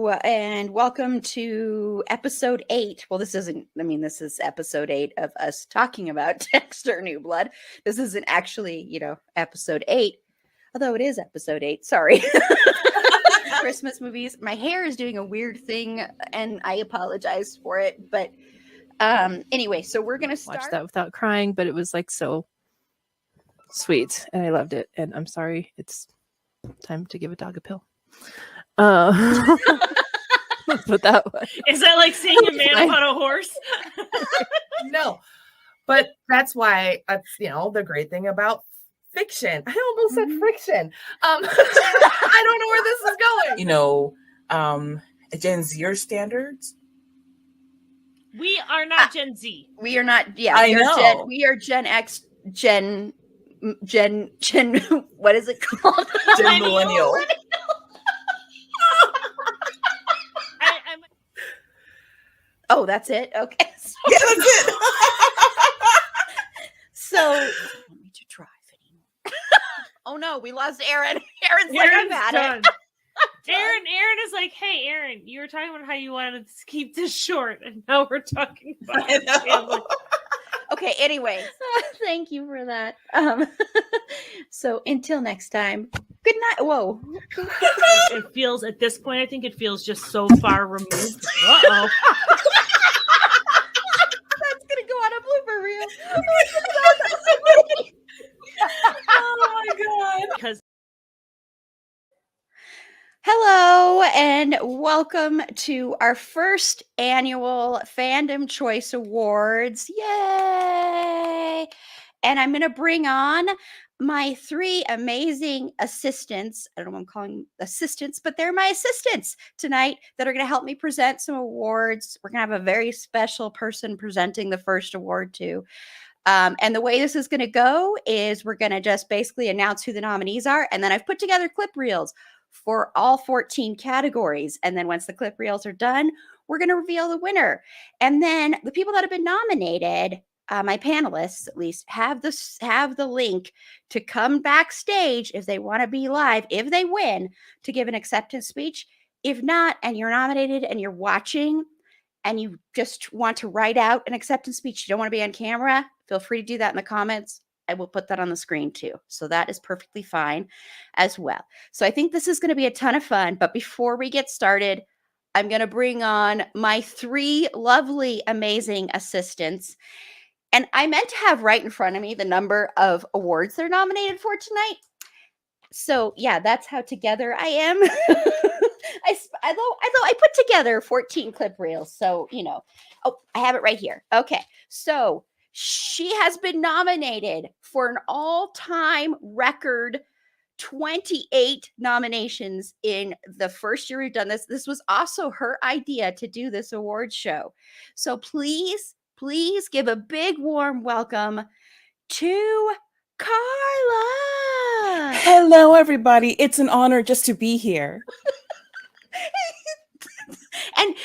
and welcome to episode 8. Well, this is episode 8 of us talking about Dexter New Blood. This isn't actually, episode 8, although it is episode 8. Sorry. Christmas movies. My hair is doing a weird thing, and I apologize for it. But anyway, so we're going to start. Watch that without crying, but it was like so sweet, and I loved it. And I'm sorry, it's time to give a dog a pill. But that way. Is that like saying a man on a horse? No, but that's why the great thing about fiction. I almost said friction. I don't know where this is going. Gen Z standards. We are not Gen Z. We are not. Yeah, I know. We are Gen X. Gen. What is it called? Gen millennial. Oh, that's it? Okay. Yeah, that's it. So, I don't need to drive anymore. Oh no, we lost Aaron. Aaron's like, I've had it. Aaron is like, hey, Aaron, you were talking about how you wanted to keep this short, and now we're talking about family. Okay, anyway, thank you for that. So until next time, good night. Whoa. It feels, at this point, I think it feels just so far removed. Uh-oh. That's going to go on a blooper reel. Oh my God. Because hello and welcome to our first annual Fandom Choice Awards. Yay! And I'm going to bring on my 3 amazing assistants. I don't know what I'm calling them assistants, but they're my assistants tonight that are going to help me present some awards. We're going to have a very special person presenting the first award too. And the way this is going to go is we're going to just basically announce who the nominees are. And then I've put together clip reels for all 14 categories. And then once the clip reels are done, we're going to reveal the winner. And then the people that have been nominated, my panelists at least, have the link to come backstage if they want to be live, if they win, to give an acceptance speech. If not, and you're nominated and you're watching and you just want to write out an acceptance speech, you don't want to be on camera, feel free to do that in the comments. I will put that on the screen too. So that is perfectly fine as well. So I think this is going to be a ton of fun. But before we get started, I'm going to bring on my 3 lovely, amazing assistants. And I meant to have right in front of me the number of awards they're nominated for tonight. So yeah, that's how together I am. Although I put together 14 clip reels. So, oh, I have it right here. Okay. So she has been nominated for an all-time record 28 nominations in the first year we've done this. This was also her idea to do this award show. So please give a big warm welcome to Carla. Hello, everybody. It's an honor just to be here. and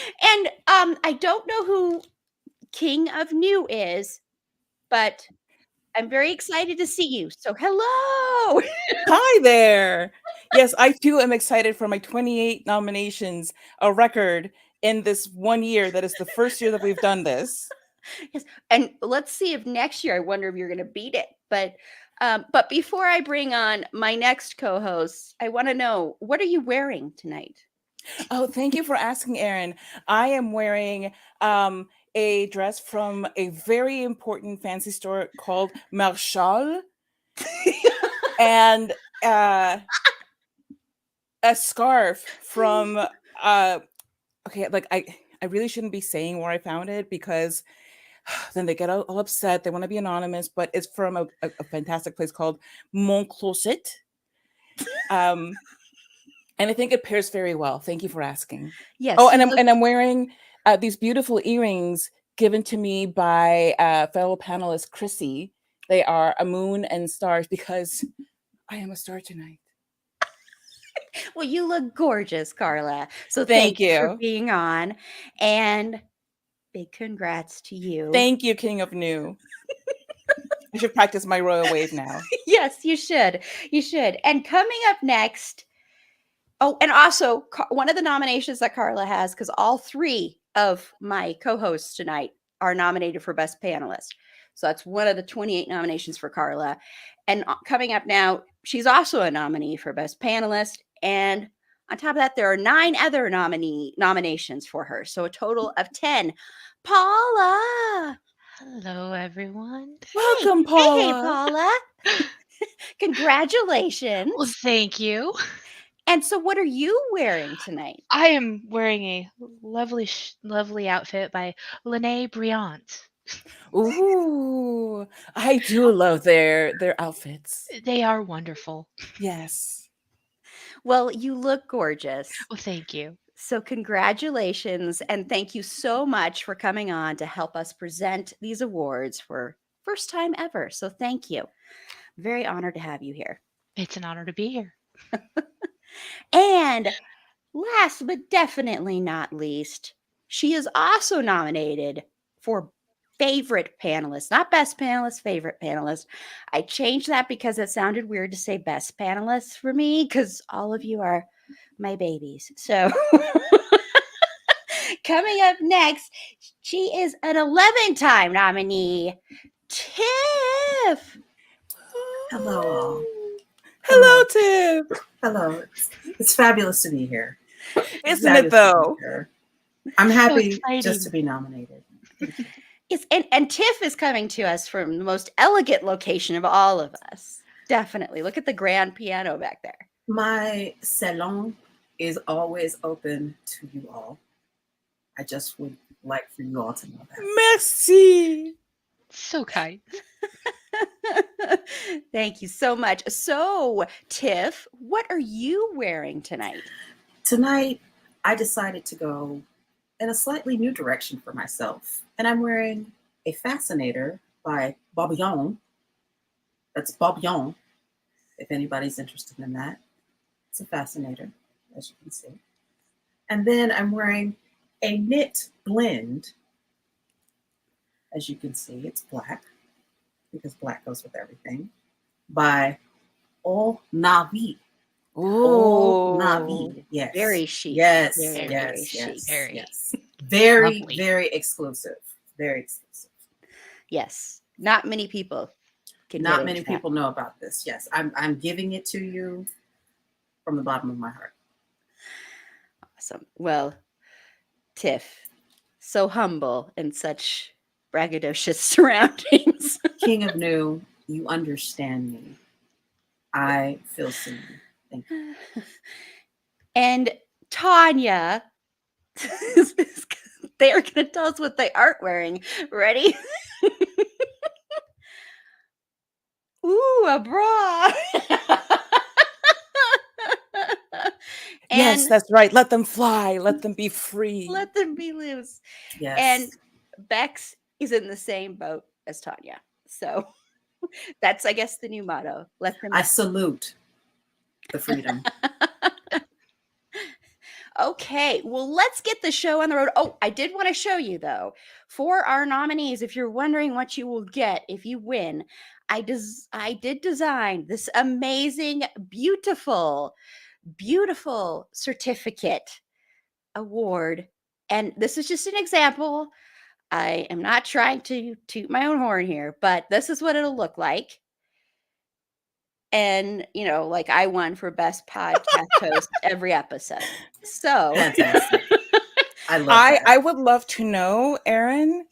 I don't know who King of New is, but I'm very excited to see you. So hello. Hi there. Yes, I too am excited for my 28 nominations, a record in this one year. That is the first year that we've done this. Yes. And let's see if next year, I wonder if you're going to beat it. But before I bring on my next co-host, I want to know, what are you wearing tonight? Oh, thank you for asking, Erin. I am wearing a dress from a very important fancy store called Marshall and a scarf from okay, like I really shouldn't be saying where I found it because then they get all upset. They want to be anonymous, but it's from a fantastic place called Mon Closet. And I think it pairs very well. Thank you for asking. Yes. Oh, and I'm wearing these beautiful earrings given to me by fellow panelist Chrissy. They are a moon and stars because I am a star tonight. Well, you look gorgeous, Carla. So thank you for being on, and big congrats to you. Thank you, King of New. I should practice my royal wave now. Yes, you should. You should. And coming up next Oh, and also one of the nominations that Carla has, because all three of my co-hosts tonight are nominated for Best Panelist. So that's one of the 28 nominations for Carla. And coming up now, she's also a nominee for Best Panelist. And on top of that, there are 9 other nominations for her. So a total of 10. Paula. Hello, everyone. Welcome, Hey, Paula. Paula. Congratulations. Well, thank you. And so what are you wearing tonight? I am wearing a lovely outfit by Lene Briant. Ooh, I do love their outfits. They are wonderful. Yes. Well, you look gorgeous. Well, thank you. So, congratulations. And thank you so much for coming on to help us present these awards for first time ever. So, thank you. Very honored to have you here. It's an honor to be here. And last but definitely not least, she is also nominated for favorite panelist, not best panelist, favorite panelist. I changed that because it sounded weird to say best panelist for me because all of you are my babies. So coming up next, she is an 11-time nominee, Tiff. Hello. Hello, Tiff. Hello. It's fabulous to be here. Isn't it though? I'm So happy exciting. just to be nominated. Yes, and Tiff is coming to us from the most elegant location of all of us. Definitely. Look at the grand piano back there. My salon is always open to you all. I just would like for you all to know that. Merci. So kind. Thank you so much. So, Tiff, what are you wearing tonight? Tonight, I decided to go in a slightly new direction for myself. And I'm wearing a fascinator by Bobillon. That's Bobillon, if anybody's interested in that. It's a fascinator, as you can see. And then I'm wearing a knit blend. As you can see, it's black, because black goes with everything, by Au Navi. Au Ooh. Navi. Yes. Very chic. Yes. Very, yes. very yes. chic. Yes. Very, Lovely. very exclusive. Very exclusive. Yes. Not many people can Not get many into that. people know about this. Yes. I'm giving it to you from the bottom of my heart. Awesome. Well, Tiff, so humble in such braggadocious surroundings. King of New, you understand me. I feel seen. Thank you. And Tanya, they're going to tell us what they aren't wearing. Ready? Ooh, a bra. Yes, And that's right. Let them fly. Let them be free. let them be loose. Yes. And Bex is in the same boat as Tanya. So that's, I guess, the new motto. Let them. I salute the freedom. Okay, well, let's get the show on the road. Oh, I did want to show you, though, for our nominees, if you're wondering what you will get if you win, I did design this amazing, beautiful, beautiful certificate award. And this is just an example. I am not trying to toot my own horn here, but this is what it'll look like. And, you know, like I won for best podcast host every episode. So Fantastic. I love that. I would love to know, Erin,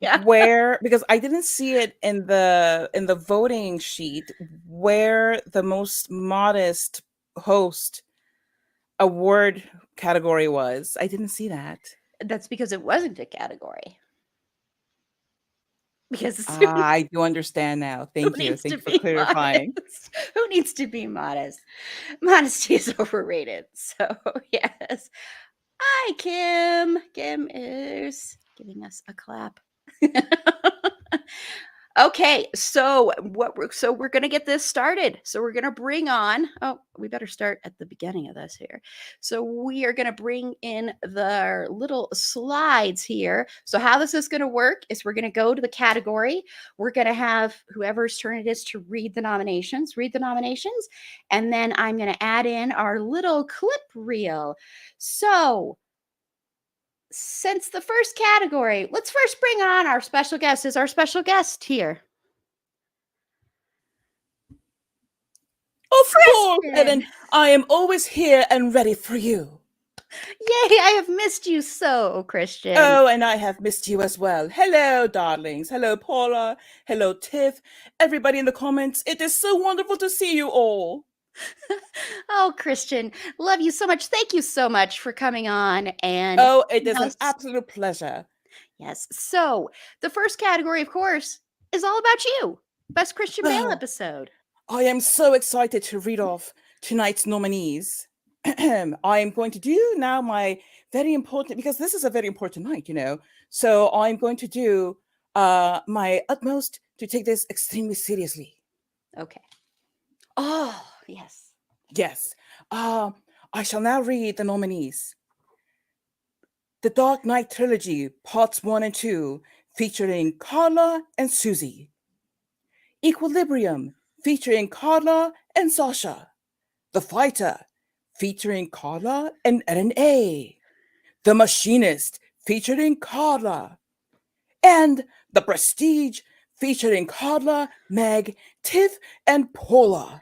yeah. where, because I didn't see it in the voting sheet, where the most modest host award category was. I didn't see that. That's because it wasn't a category. Because I do understand now. Thank you. needs Thank to you for be clarifying. modest? Who needs to be modest? Modesty is overrated. So, yes. Hi, Kim. Kim is giving us a clap. Okay, so we're gonna get this started. So we're gonna bring on. Oh, we better start at the beginning of this here. So we are gonna bring in the little slides here. So how this is gonna work is we're gonna go to the category. We're gonna have whoever's turn it is to read the nominations, and then I'm gonna add in our little clip reel. So since the first category, let's first bring on our special guest. Is our special guest here? Of course, Ellen. I am always here and ready for you. Yay, I have missed you so, Christian. Oh, and I have missed you as well. Hello, darlings. Hello, Paula. Hello, Tiff. Everybody in the comments. It is so wonderful to see you all. Oh, Christian, love you so much. Thank you so much for coming on. And oh, it is an absolute pleasure. Yes. So the first category, of course, is all about you. Best Christian Bale episode. I am so excited to read off tonight's nominees. I am going to do now my very important, because this is a very important night, you know. So I'm going to do my utmost to take this extremely seriously. Okay. Oh, yes. Yes. I shall now read the nominees. The Dark Knight Trilogy, Parts 1 and 2, featuring Carla and Susie. Equilibrium, featuring Carla and Sasha. The Fighter, featuring Carla and Ellen A. The Machinist, featuring Carla. And The Prestige, featuring Carla, Meg, Tiff, and Paula.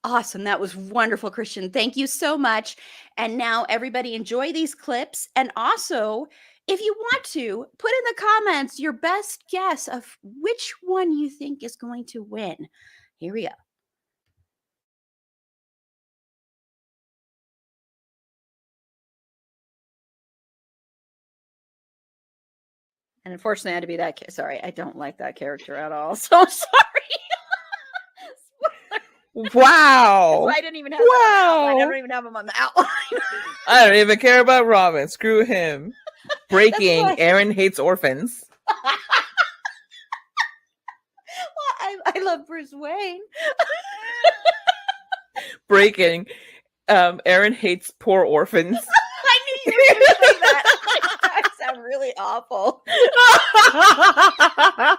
Awesome. That was wonderful, Christian. Thank you so much. And now everybody enjoy these clips. And also, if you want to, put in the comments your best guess of which one you think is going to win. Here we go. And unfortunately, I had to be that. Sorry, I don't like that character at all. So sorry. Wow. I didn't even have I don't even have him on the outline. I don't even care about Robin. Screw him. Breaking. Aaron hates orphans. Well, I love Bruce Wayne. Breaking. Aaron hates poor orphans. I knew you were going to say that. I sound really awful. I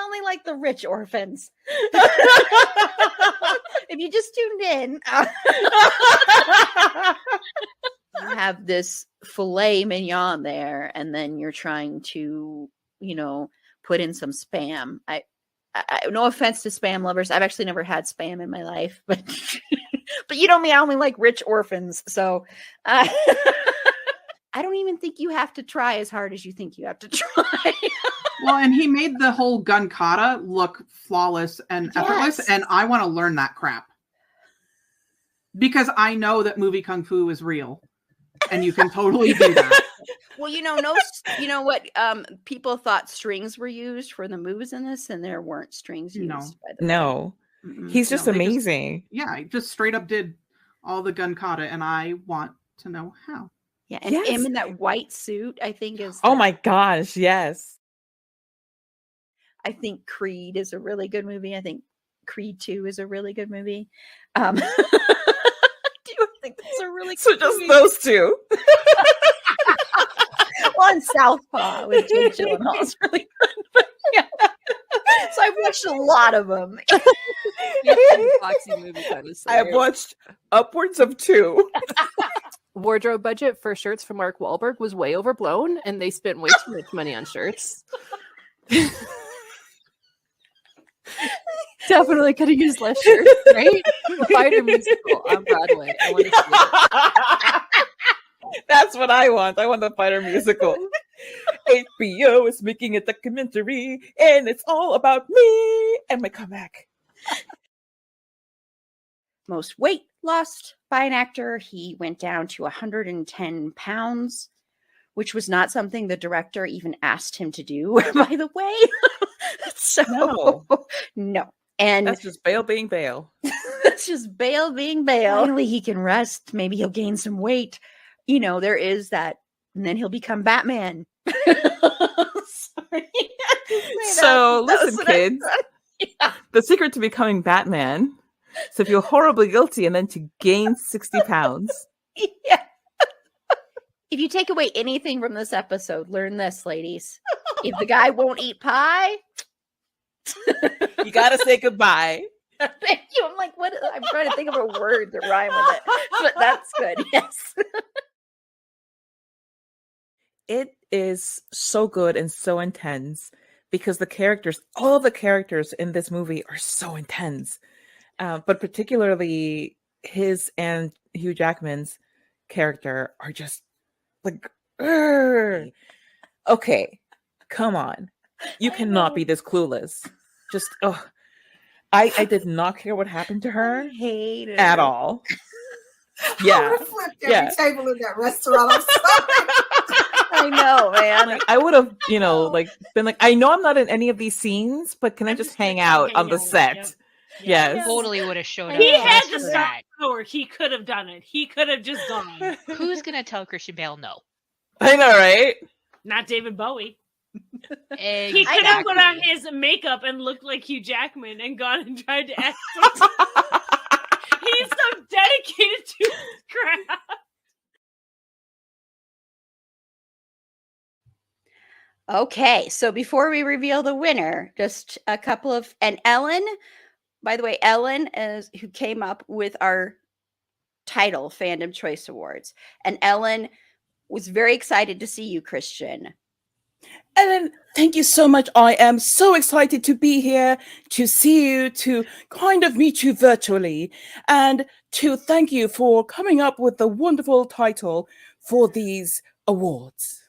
only like the rich orphans. If you just tuned in, you have this filet mignon there, and then you're trying to, put in some Spam. I no offense to Spam lovers. I've actually never had Spam in my life, but but you know me, I only like rich orphans. So I don't even think you have to try as hard as you think you have to try. Well, and he made the whole gun kata look flawless and effortless, and I want to learn that crap. Because I know that movie kung fu is real, and you can totally do that. Well, you know what? People thought strings were used for the moves in this, and there weren't strings used. No. By the No. way. He's just amazing. He just straight up did all the gun kata, and I want to know how. Yeah, and him in that white suit, I think is. Oh my gosh, yes. I think Creed is a really good movie. I think Creed 2 is a really good movie. I think that's a really So good just movie. those two. Well, and Southpaw with Jake Gyllenhaal is really good. But yeah. So I've watched a lot of them. I've watched upwards of 2. Wardrobe budget for shirts from Mark Wahlberg was way overblown, and they spent way too much money on shirts. Definitely could have used less shirts, right? Fighter musical on Broadway. I want to see it. That's what I want. I want the Fighter musical. HBO is making a documentary, and it's all about me and my comeback. Most weight lost by an actor. He went down to 110 pounds, which was not something the director even asked him to do, by the way. So, no. And that's just Bale being Bale. That's just Bale being Bale. Finally, he can rest. Maybe he'll gain some weight. There is that. And then he'll become Batman. Sorry. Say So that. That listen, was what I kids. The secret to becoming Batman is to feel horribly guilty and then to gain 60 pounds. Yeah. If you take away anything from this episode, learn this, ladies. If the guy won't eat pie, You gotta say goodbye. thank you. I'm like, what? I'm trying to think of a word to rhyme with it, but that's good. Yes. It is so good and so intense because the characters, all of the characters in this movie are so intense. But particularly his and Hugh Jackman's character are just like, "Urgh." Okay, come on. You I cannot know. be this clueless. Just, oh, I did not care what happened to her I hate it at all. I Yeah. would have flipped every Yeah. table in that restaurant. I'm sorry. I know, man. Like, I would have, like been like, I know I'm not in any of these scenes, but can I I'm just just gonna hang come out hang on the out. set? Yep. Yes. Totally would have showed up He had just the for star that. power. He could have done it. He could have just gone. Who's gonna tell Christian Bale no? I know, right? Not David Bowie. Exactly. He could have put on his makeup and looked like Hugh Jackman and gone and tried to act. He's so dedicated to his craft. Okay, so before we reveal the winner, just a couple of, and Ellen, by the way, Ellen is who came up with our title, Fandom Choice Awards, and Ellen was very excited to see you, Christian. Ellen, thank you so much. I am so excited to be here, to see you, to kind of meet you virtually, and to thank you for coming up with the wonderful title for these awards.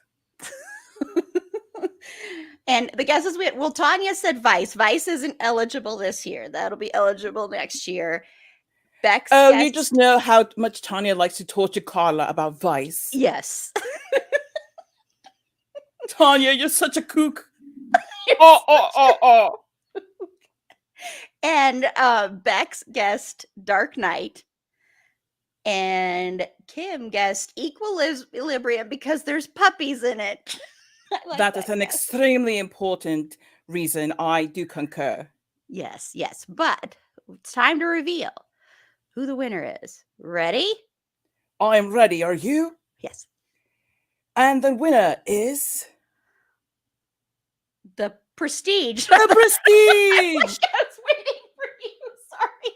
And the guesses well, Tanya said Vice. Vice isn't eligible this year. That'll be eligible next year. Bex. Oh, you just know how much Tanya likes to torture Carla about Vice. Yes. Tanya, you're such a kook. Oh. And Bex guessed Dark Knight. And Kim guessed Equilibrium because there's puppies in it. Like that is an extremely important reason. I do concur. Yes. But it's time to reveal who the winner is. Ready? I'm ready. Are you? Yes. And the winner is The Prestige. The Prestige. I was waiting for you. Sorry.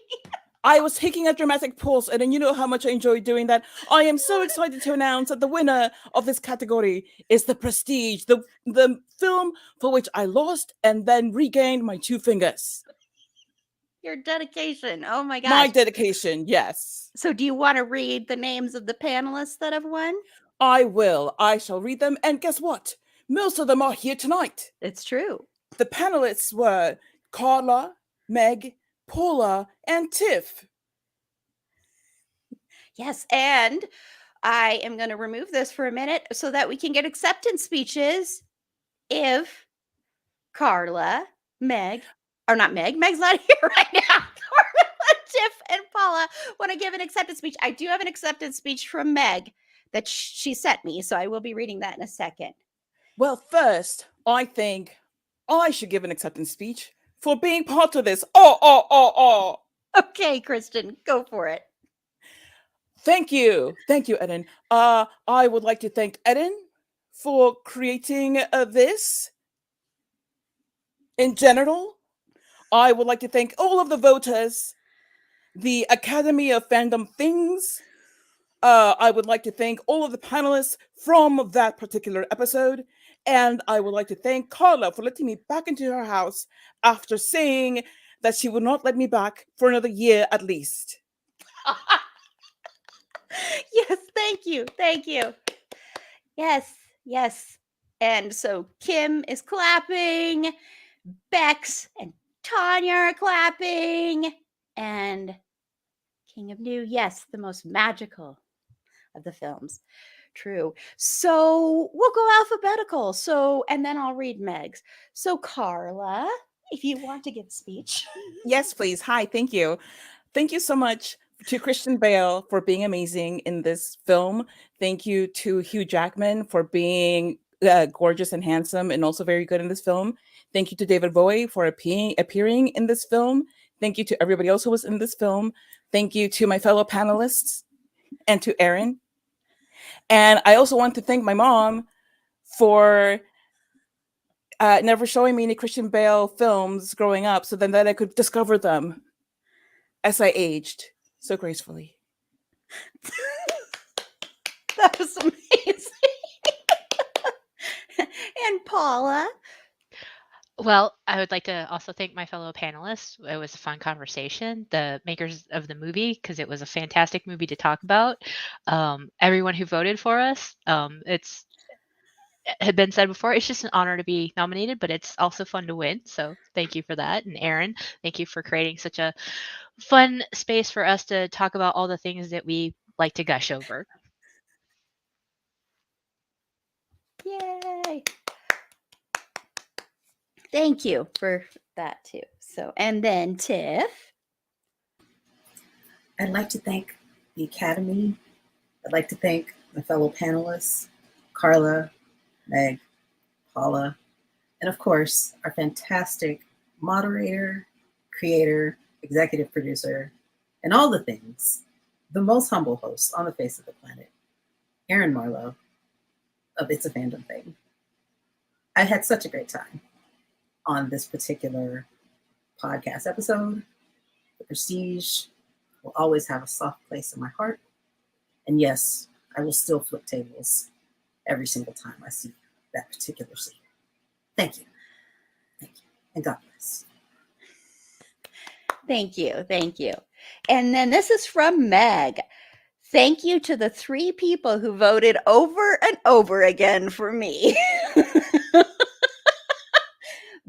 I was taking a dramatic pause, and then you know how much I enjoy doing that. I am so excited to announce that the winner of this category is The Prestige, the film for which I lost and then regained my 2 fingers. Your dedication. Oh my gosh. My dedication, yes. So do you want to read the names of the panelists that have won? I will. I shall read them, and guess what? Most of them are here tonight. It's true. The panelists were Carla, Meg, Paula, and Tiff. Yes, and I am going to remove this for a minute so that we can get acceptance speeches if Carla, Meg, or not Meg, Meg's not here right now. Carla, Tiff, and Paula want to give an acceptance speech. I do have an acceptance speech from Meg that she sent me, so I will be reading that in a second. Well, first, I think I should give an acceptance speech for being part of this. Oh. Okay, Kristen, go for it. Thank you, Eden. I would like to thank Eden for creating this. In general, I would like to thank all of the voters, the Academy of Fandom Things. I would like to thank all of the panelists from that particular episode. And I would like to thank Carla for letting me back into her house after saying that she would not let me back for another year at least. Yes, thank you. Yes. And so Kim is clapping, Bex and Tanya are clapping, and King of New, yes, the most magical of the films. True. So we'll go alphabetical. And then I'll read Meg's. So Carla, if you want to give a speech. Yes, please. Hi, thank you. Thank you so much to Christian Bale for being amazing in this film. Thank you to Hugh Jackman for being gorgeous and handsome and also very good in this film. Thank you to David Bowie for appearing in this film. Thank you to everybody else who was in this film. Thank you to my fellow panelists and to Erin. And I also want to thank my mom for never showing me any Christian Bale films growing up, so then that I could discover them as I aged so gracefully. That was amazing. And Paula? Well, I would like to also thank my fellow panelists. It was a fun conversation. The makers of the movie, because it was a fantastic movie to talk about. Everyone who voted for us. It had been said before, it's just an honor to be nominated, but it's also fun to win. So thank you for that. And Erin, thank you for creating such a fun space for us to talk about all the things that we like to gush over. Yay. Thank you for that too. So, and then Tiff. I'd like to thank the Academy. I'd like to thank my fellow panelists, Carla, Meg, Paula, and of course, our fantastic moderator, creator, executive producer, and all the things, the most humble host on the face of the planet, Erin Marlowe of It's a Fandom Thing. I had such a great time on this particular podcast episode. The Prestige will always have a soft place in my heart. And yes, I will still flip tables every single time I see that particular scene. Thank you. Thank you. And God bless. Thank you. Thank you. And then this is from Meg. Thank you to the 3 people who voted over and over again for me.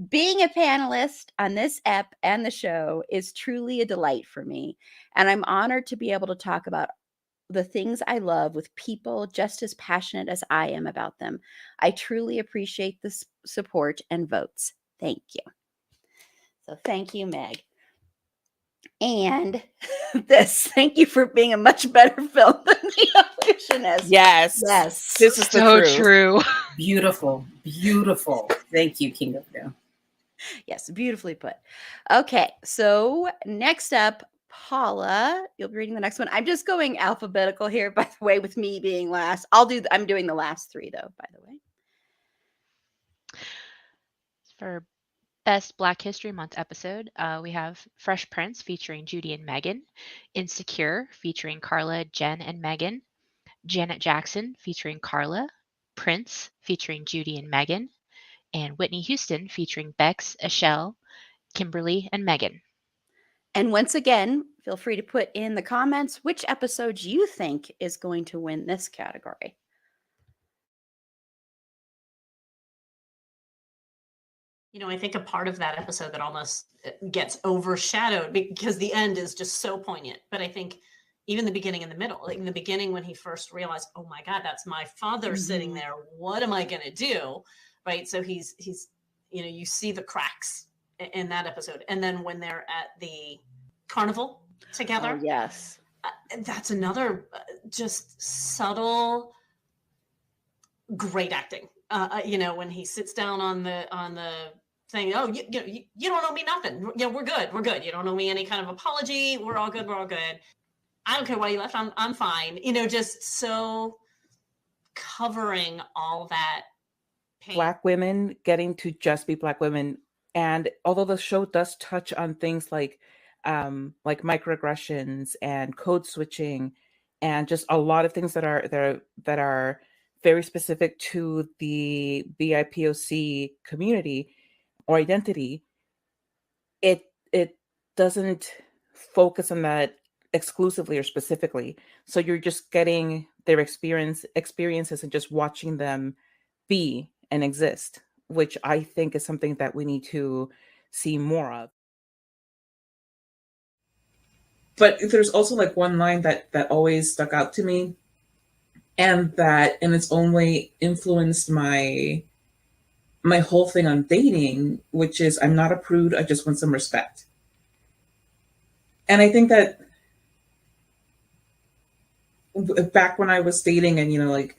Being a panelist on this ep and the show is truly a delight for me, and I'm honored to be able to talk about the things I love with people just as passionate as I am about them. I truly appreciate the support and votes. Thank you. So thank you, Meg. And this, thank you for being a much better film than The Illusionist. Yes. Yes. This is the So truth. true. Beautiful. Beautiful. Thank you, King of New. Yes, beautifully put. Okay, so next up, Paula, you'll be reading the next one. I'm just going alphabetical here, by the way, with me being last. I'm doing the last 3 though, by the way. For Best Black History Month episode, we have Fresh Prince featuring Judy and Megan, Insecure featuring Carla, Jen, and Megan, Janet Jackson featuring Carla, Prince featuring Judy and Megan, and Whitney Houston featuring Bex, Ashelle, Kimberly, and Megan. And once again, feel free to put in the comments which episode you think is going to win this category. You know, I think a part of that episode that almost gets overshadowed because the end is just so poignant. But I think even the beginning and the middle, like in the beginning when he first realized, oh my God, that's my father sitting there. What am I going to do? Right. So he's, you know, you see the cracks in that episode. And then when they're at the carnival together. Oh, yes. That's another just subtle, great acting. You know, when he sits down on the thing, oh, you don't owe me nothing. You know, we're good. You don't owe me any kind of apology. We're all good. I don't care why you left. I'm fine. You know, just so covering all that pain. Black women getting to just be Black women. And although the show does touch on things like microaggressions and code switching and just a lot of things that are very specific to the BIPOC community or identity, it doesn't focus on that exclusively or specifically. So you're just getting their experiences and just watching them be and exist, which I think is something that we need to see more of. But there's also like one line that always stuck out to me, and it's only influenced my whole thing on dating, which is, I'm not a prude, I just want some respect. And I think that back when I was dating and, you know, like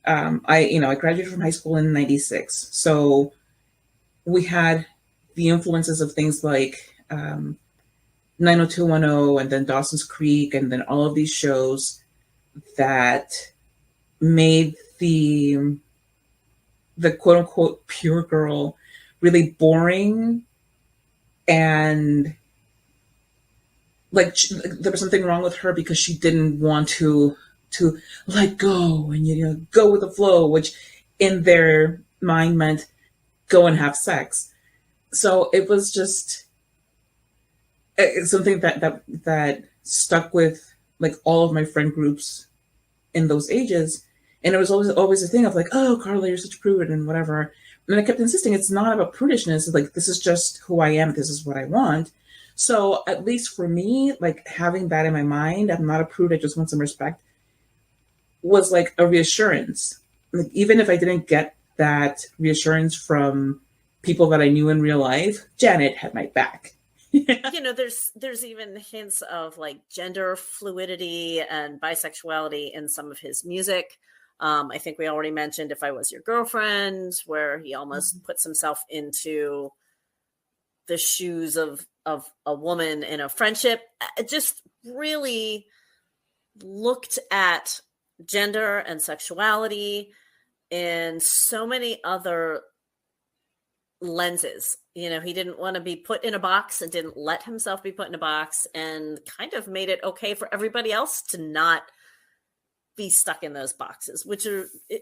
I graduated from high school in '96, so we had the influences of things like 90210 and then Dawson's Creek and then all of these shows that made the quote unquote pure girl really boring, and like there was something wrong with her because she didn't want to let go and go with the flow, which in their mind meant go and have sex. So it was just it's something that stuck with like all of my friend groups in those ages. And it was always a thing of like, oh, Carla, you're such a prude and whatever. And I kept insisting it's not about prudishness. It's like, this is just who I am. This is what I want. So at least for me, like having that in my mind, I'm not a prude. I just want some respect, was like a reassurance. Like, even if I didn't get that reassurance from people that I knew in real life, Janet had my back. There's even hints of like gender fluidity and bisexuality in some of his music. I think we already mentioned If I Was Your Girlfriend, where he almost puts himself into the shoes of a woman in a friendship. It just really looked at gender and sexuality in so many other lenses. He didn't want to be put in a box and didn't let himself be put in a box, and kind of made it okay for everybody else to not be stuck in those boxes, which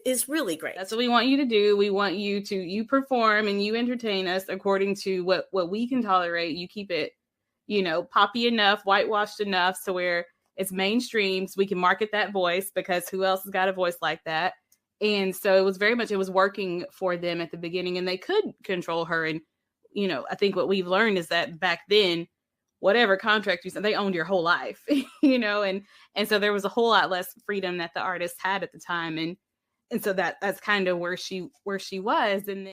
is really great. That's what we want you to do. We want you to perform and you entertain us according to what we can tolerate. You keep it, poppy enough, whitewashed enough so where it's mainstream, so we can market that voice, because who else has got a voice like that? And so it was working for them at the beginning, and they could control her. And, I think what we've learned is that back then, whatever contract you signed, they owned your whole life, and so there was a whole lot less freedom that the artist had at the time. And so that's kind of where she was. And then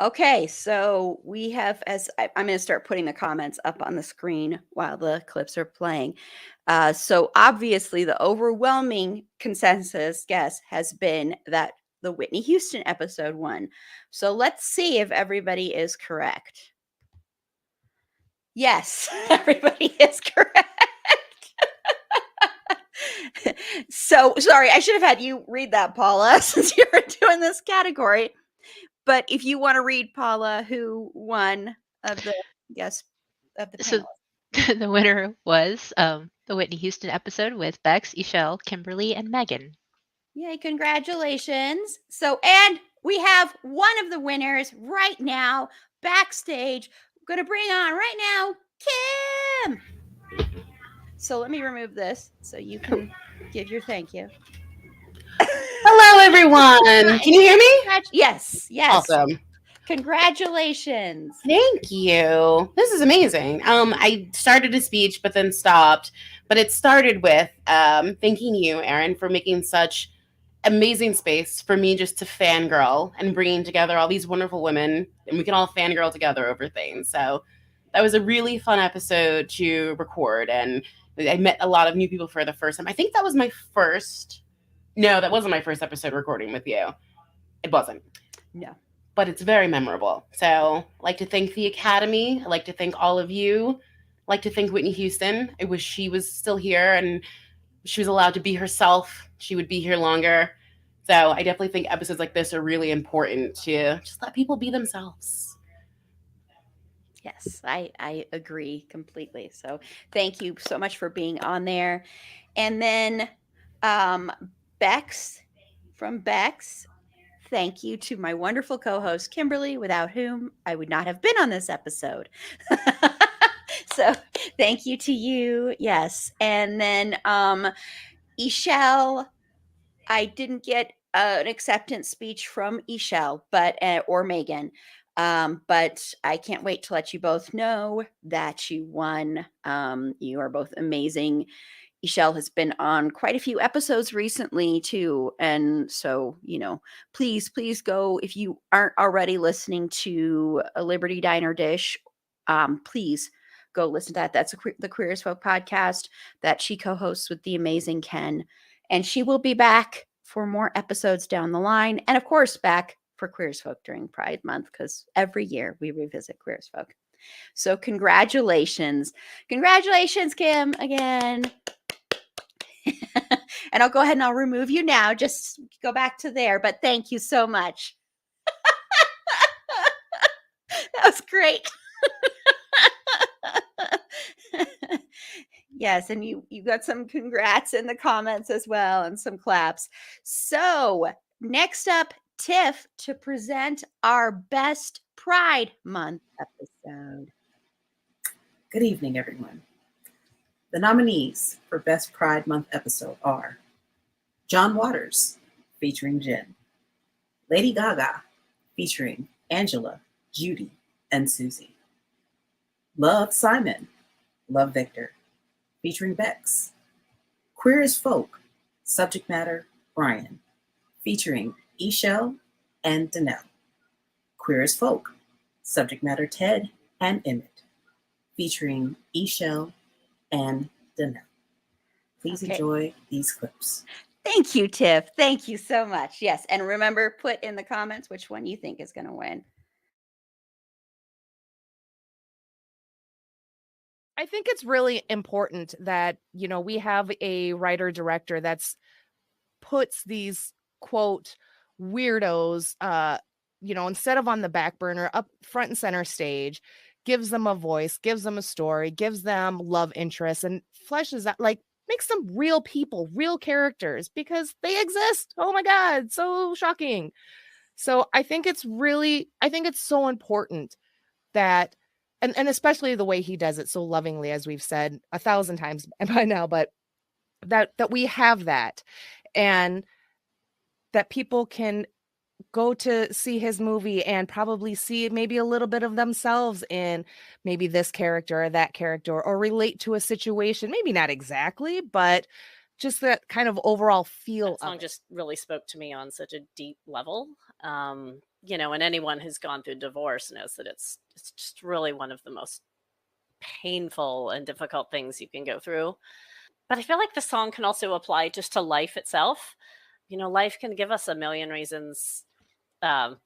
Okay, so we have, I'm going to start putting the comments up on the screen while the clips are playing. So obviously the overwhelming consensus guess has been that the Whitney Houston episode won. So let's see if everybody is correct. Yes, everybody is correct. So sorry, I should have had you read that, Paula, since you were doing this category. But if you want to read, Paula, who won of the panel. So the winner was the Whitney Houston episode with Bex, Ishelle, Kimberly, and Megan. Yay, congratulations. So, and we have one of the winners right now backstage. I'm going to bring on right now, Kim. So let me remove this so you can give your thank you. Hello, everyone. Can you hear me? Yes. Awesome. Congratulations. Thank you. This is amazing. I started a speech but then stopped. But it started with thanking you, Erin, for making such amazing space for me just to fangirl and bringing together all these wonderful women, and we can all fangirl together over things. So that was a really fun episode to record, and I met a lot of new people for the first time. I think that was my first. No, that wasn't my first episode recording with you. It wasn't. No. But it's very memorable. So I'd like to thank the Academy. I'd like to thank all of you. I'd like to thank Whitney Houston. I wish she was still here and she was allowed to be herself. She would be here longer. So I definitely think episodes like this are really important to just let people be themselves. Yes, I agree completely. So thank you so much for being on there. And then Bex, from Bex, thank you to my wonderful co-host, Kimberly, without whom I would not have been on this episode. So thank you to you. Yes. And then Ishelle, I didn't get an acceptance speech from Ishelle, or Megan. But I can't wait to let you both know that you won. You are both amazing. Ishelle has been on quite a few episodes recently too. And so, please go, if you aren't already listening to a Liberty Diner Dish, please go listen to that. That's the Queer as Folk podcast that she co-hosts with the amazing Ken. And she will be back for more episodes down the line. And of course, back for Queer as Folk during Pride Month, because every year we revisit Queer as Folk. So congratulations. Congratulations, Kim, again. And I'll go ahead and I'll remove you now. Just go back to there. But thank you so much. That was great. Yes, and you got some congrats in the comments as well and some claps. So next up, Tiff to present our best Pride Month episode. Good evening, everyone. The nominees for Best Pride Month episode are John Waters, featuring Jen, Lady Gaga, featuring Angela, Judy, and Susie, Love Simon, Love Victor, featuring Bex, Queer as Folk, subject matter Brian, featuring Eshell and Danelle, Queer as Folk, subject matter Ted and Emmett, featuring Eshell and Danelle. Please enjoy these clips. Thank you, Tiff. Thank you so much. Yes, and remember, put in the comments which one you think is going to win. I think it's really important that, you know, we have a writer director that's puts these quote weirdos, you know, instead of on the back burner, up front and center stage, gives them a voice, gives them a story, gives them love interests, and fleshes out, like, makes them real people, real characters, because they exist. Oh my God, so shocking. So I think it's so important that, and especially the way he does it so lovingly, as we've said 1,000 times by now, but that we have that, and that people can go to see his movie and probably see maybe a little bit of themselves in maybe this character or that character, or relate to a situation, maybe not exactly, but just that kind of overall feel. That song just really spoke to me on such a deep level. You know, and anyone who's gone through divorce knows that it's just really one of the most painful and difficult things you can go through. But I feel like the song can also apply just to life itself. You know, life can give us a million reasons to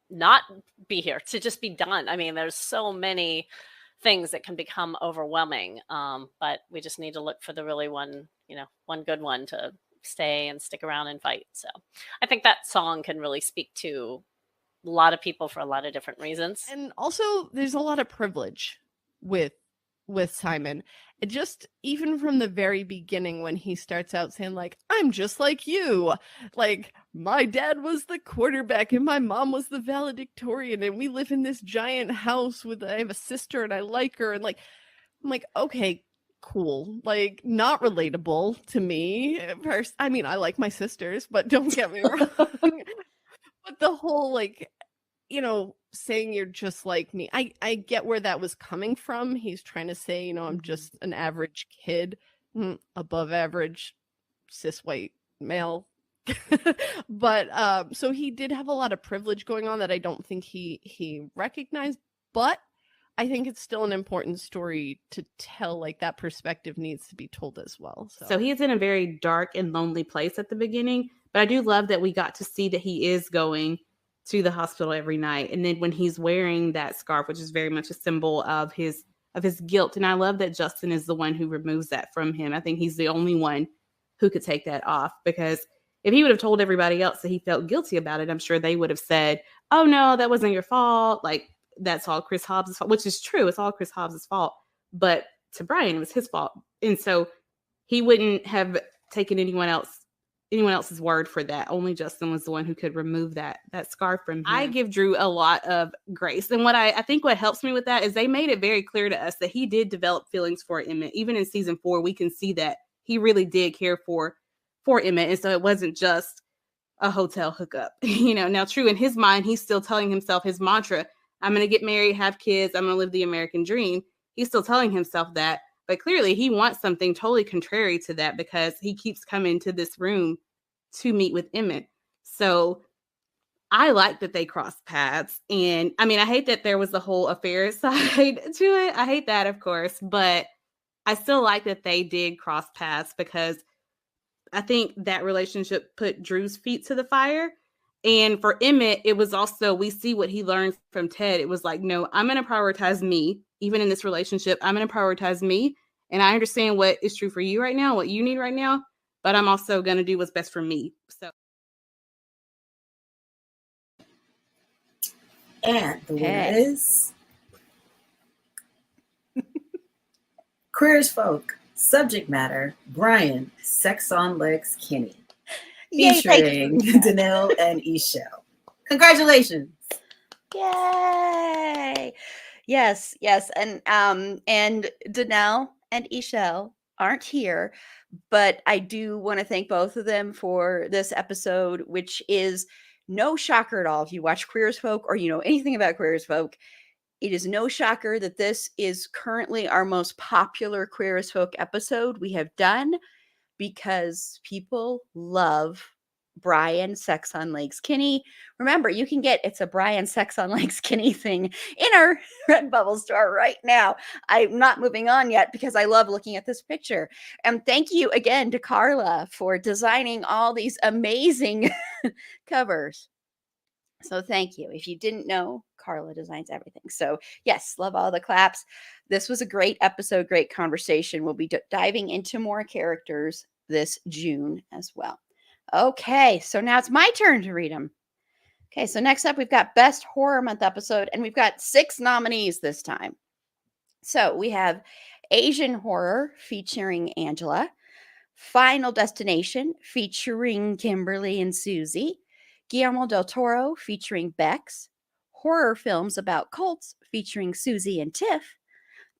not be here, to just be done. I mean, there's so many things that can become overwhelming, but we just need to look for the really one good one to stay and stick around and fight. So I think that song can really speak to a lot of people for a lot of different reasons. And also there's a lot of privilege with Simon. And just even from the very beginning, when he starts out saying, like, I'm just like you, like, my dad was the quarterback and my mom was the valedictorian, and we live in this giant house I have a sister and I like her, and like, I'm like, okay, cool, like, not relatable to me. I mean, I like my sisters, but don't get me wrong. But the whole, like, you know, saying you're just like me, I get where that was coming from. He's trying to say, you know, I'm just an average kid, above average cis white male. But so he did have a lot of privilege going on that I don't think he recognized, but I think it's still an important story to tell. Like, that perspective needs to be told as well. So he is in a very dark and lonely place at the beginning, but I do love that we got to see that he is going to the hospital every night. And then when he's wearing that scarf, which is very much a symbol of his guilt. And I love that Justin is the one who removes that from him. I think he's the only one who could take that off, because if he would have told everybody else that he felt guilty about it, I'm sure they would have said, oh no, that wasn't your fault. Like, that's all Chris Hobbs' fault, which is true. It's all Chris Hobbs' fault. But to Brian, it was his fault. And so he wouldn't have taken anyone else's word for that. Only Justin was the one who could remove that scarf from him. I give Drew a lot of grace. And what I think what helps me with that is they made it very clear to us that he did develop feelings for Emmett. Even in season 4, we can see that he really did care for Emmett. And so it wasn't just a hotel hookup. You know, now true, in his mind, he's still telling himself his mantra, I'm going to get married, have kids, I'm going to live the American dream. He's still telling himself that. But clearly he wants something totally contrary to that, because he keeps coming to this room to meet with Emmett. So I like that they crossed paths. And I mean, I hate that there was the whole affair side to it. I hate that, of course, but I still like that they did cross paths because I think that relationship put Drew's feet to the fire. And for Emmett, it was also, we see what he learned from Ted. It was like, no, I'm going to prioritize me. Even in this relationship, I'm going to prioritize me. And I understand what is true for you right now, what you need right now, but I'm also going to do what's best for me. So. And the winner is Queer as Folk. Subject matter, Brian, Sex on Legs Kinney. Featuring Danelle and Ishel. Congratulations. Yay. Yes, yes. And Danelle and Ishel aren't here, but I do want to thank both of them for this episode, which is no shocker at all. If you watch Queer as Folk or you know anything about Queer as Folk, it is no shocker that this is currently our most popular Queer as Folk episode we have done because people love Brian Sex on Legs Kinney. Remember, you can get it's a Brian Sex on Legs Kinney thing in our Redbubble store right now. I'm not moving on yet because I love looking at this picture. And thank you again to Carla for designing all these amazing covers. So thank you. If you didn't know, Carla designs everything. So yes, love all the claps. This was a great episode, great conversation. We'll be diving into more characters this June as well. Okay, so now it's my turn to read them. Okay, so next up we've got Best Horror Month episode, and we've got 6 nominees this time. So we have Asian Horror featuring Angela, Final Destination featuring Kimberly and Susie, Guillermo del Toro featuring Bex, horror films about cults featuring Susie and Tiff,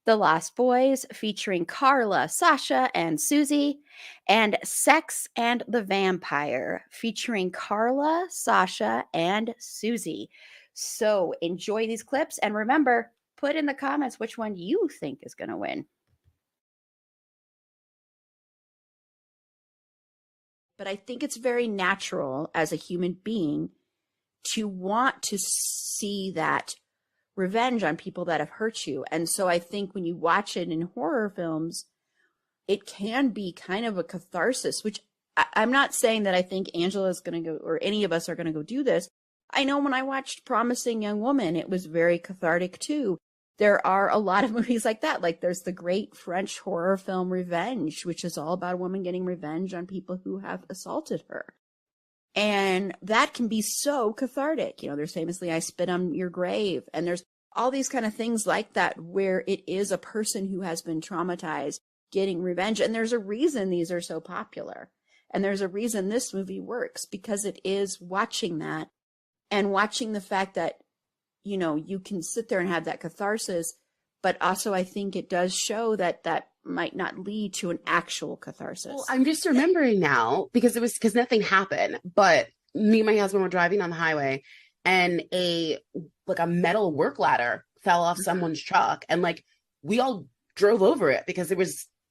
The Lost Boys featuring Carla, Sasha, and Susie, and Sex and the Vampire featuring Carla, Sasha, and Susie. So enjoy these clips and remember, put in the comments which one you think is going to win. But I think it's very natural as a human being to want to see that revenge on people that have hurt you. And so I think when you watch it in horror films, it can be kind of a catharsis, which I'm not saying that I think Angela's going to go or any of us are going to go do this. I know when I watched Promising Young Woman, it was very cathartic too. There are a lot of movies like that. Like there's the great French horror film Revenge, which is all about a woman getting revenge on people who have assaulted her. And that can be so cathartic. You know, there's famously I Spit on Your Grave. And there's all these kind of things like that where it is a person who has been traumatized getting revenge. And there's a reason these are so popular. And there's a reason this movie works because it is watching that and watching the fact that you know, you can sit there and have that catharsis, but also I think it does show that that might not lead to an actual catharsis. Well, I'm just remembering now because nothing happened, but me and my husband were driving on the highway and a metal work ladder fell off someone's truck and like we all drove over it because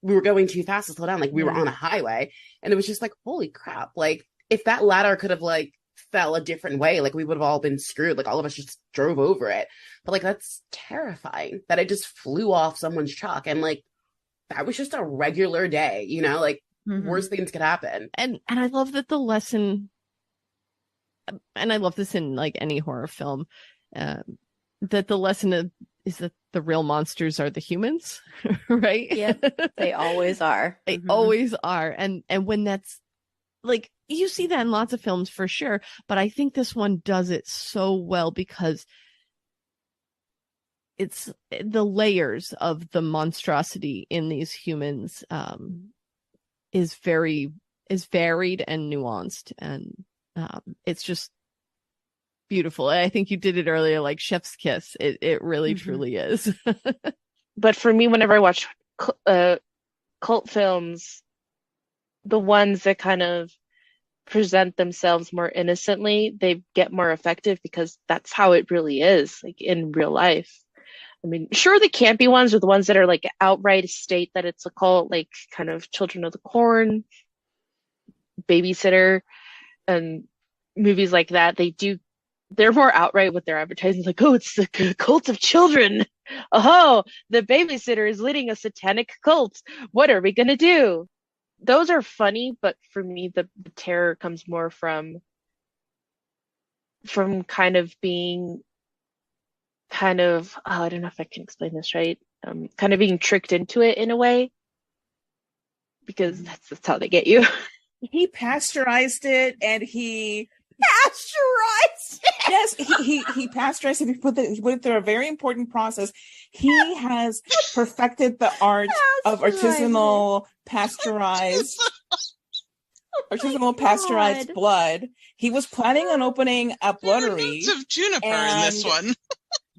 we were going too fast to slow down. Like we were on a highway and it was just like, holy crap. Like if that ladder could have like fell a different way, like we would have all been screwed, like all of us just drove over it. But like that's terrifying that it just flew off someone's truck and like that was just a regular day, you know, like worse things could happen. And I love that the lesson, and I love this in like any horror film, that the lesson is that the real monsters are the humans, right? Yeah, they always are. They always are. And when that's like, you see that in lots of films for sure, but I think this one does it so well because it's the layers of the monstrosity in these humans is varied and nuanced, and it's just beautiful. I think you did it earlier, like chef's kiss. It really truly is. But for me, whenever I watch cult films, the ones that kind of present themselves more innocently, they get more effective because that's how it really is, like in real life. I mean, sure, the campy ones are the ones that are like outright state that it's a cult, like kind of Children of the Corn, Babysitter, and movies like that. They do they're more outright with their advertising, like, oh, it's the cult of children. Oh, the babysitter is leading a satanic cult. What are we gonna do? Those are funny, but for me, the terror comes more from kind of being kind of, oh, I don't know if I can explain this right. Kind of being tricked into it in a way, because that's how they get you. He pasteurized it, and he pasteurized it. Yes, he pasteurized it. He put it through a very important process. He has perfected the art of artisanal pasteurized blood. He was planning on opening a bloodery. Of juniper in this one.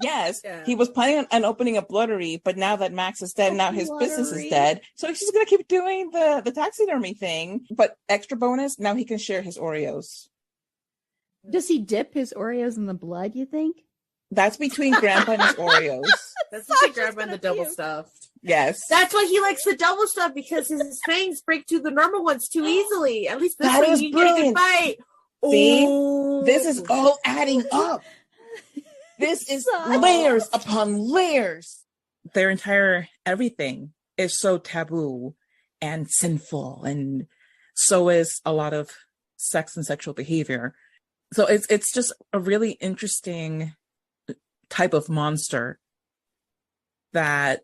Yes, he was planning on opening a bloodery, but now that Max is dead, now his business is dead. So he's just gonna keep doing the taxidermy thing. But extra bonus, now he can share his Oreos. Does he dip his Oreos in the blood, you think? That's between Grandpa and his Oreos. That's between Grandpa and the double stuffed. Yes. That's why he likes the double stuff, because his fangs break through the normal ones too easily. At least this That one is you get a good brilliant. bite. See? Oh. This is all adding up. This is layers upon layers. Their entire everything is so taboo and sinful, and so is a lot of sex and sexual behavior. So it's just a really interesting type of monster that,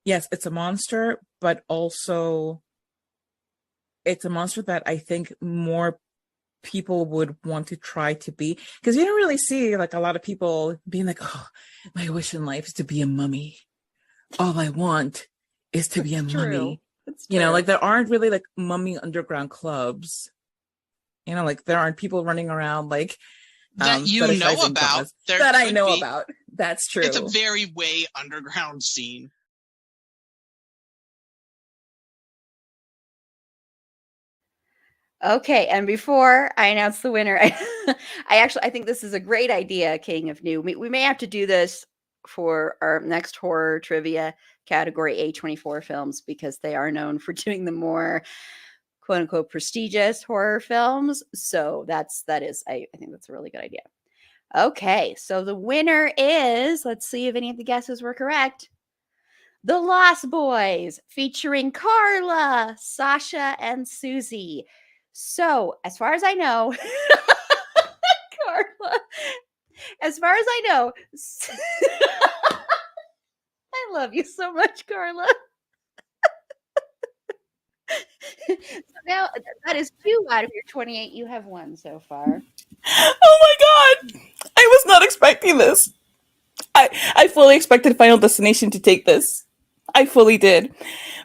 yes, it's a monster, but also it's a monster that I think more people would want to try to be, because you don't really see like a lot of people being like, oh, my wish in life is to be a mummy. All I want is to be a mummy. You know, like there aren't really like mummy underground clubs. You know, like there aren't people running around like that you know about. That I know about. That's true. It's a very way underground scene. Okay, and before I announce the winner, I think this is a great idea, King of New. We may have to do this for our next horror trivia category, A24 films, because they are known for doing the more quote unquote prestigious horror films. So I think that's a really good idea. Okay, so the winner is, let's see if any of the guesses were correct. The Lost Boys, featuring Carla, Sasha, and Susie. So, as far as I know, Carla, as far as I know, I love you so much, Carla. So now that is 2 out of your 28 you have won so far. Oh my god! I was not expecting this. I fully expected Final Destination to take this. I fully did.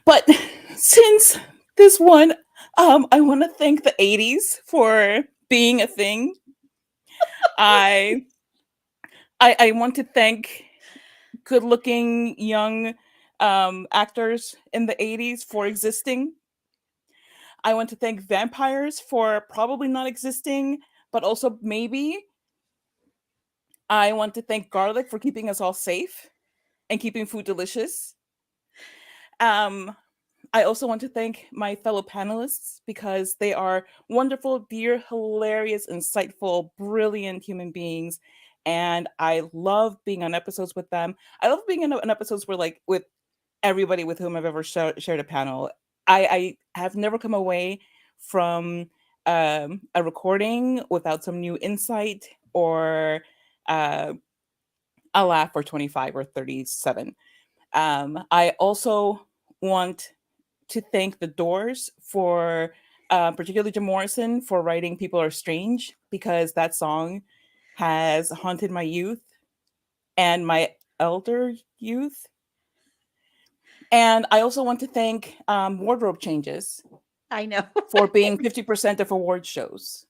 But since this one, I want to thank the 80s for being a thing. I want to thank good-looking young actors in the 80s for existing. I want to thank vampires for probably not existing, but also maybe. I want to thank garlic for keeping us all safe and keeping food delicious. I also want to thank my fellow panelists, because they are wonderful, dear, hilarious, insightful, brilliant human beings. And I love being on episodes with them. I love being on episodes where, like, with everybody with whom I've ever shared a panel. I have never come away from a recording without some new insight or a laugh or 25 or 37. I also want to thank The Doors for, particularly Jim Morrison, for writing People Are Strange, because that song has haunted my youth and my elder youth. And I also want to thank Wardrobe Changes. I know. For being 50% of award shows.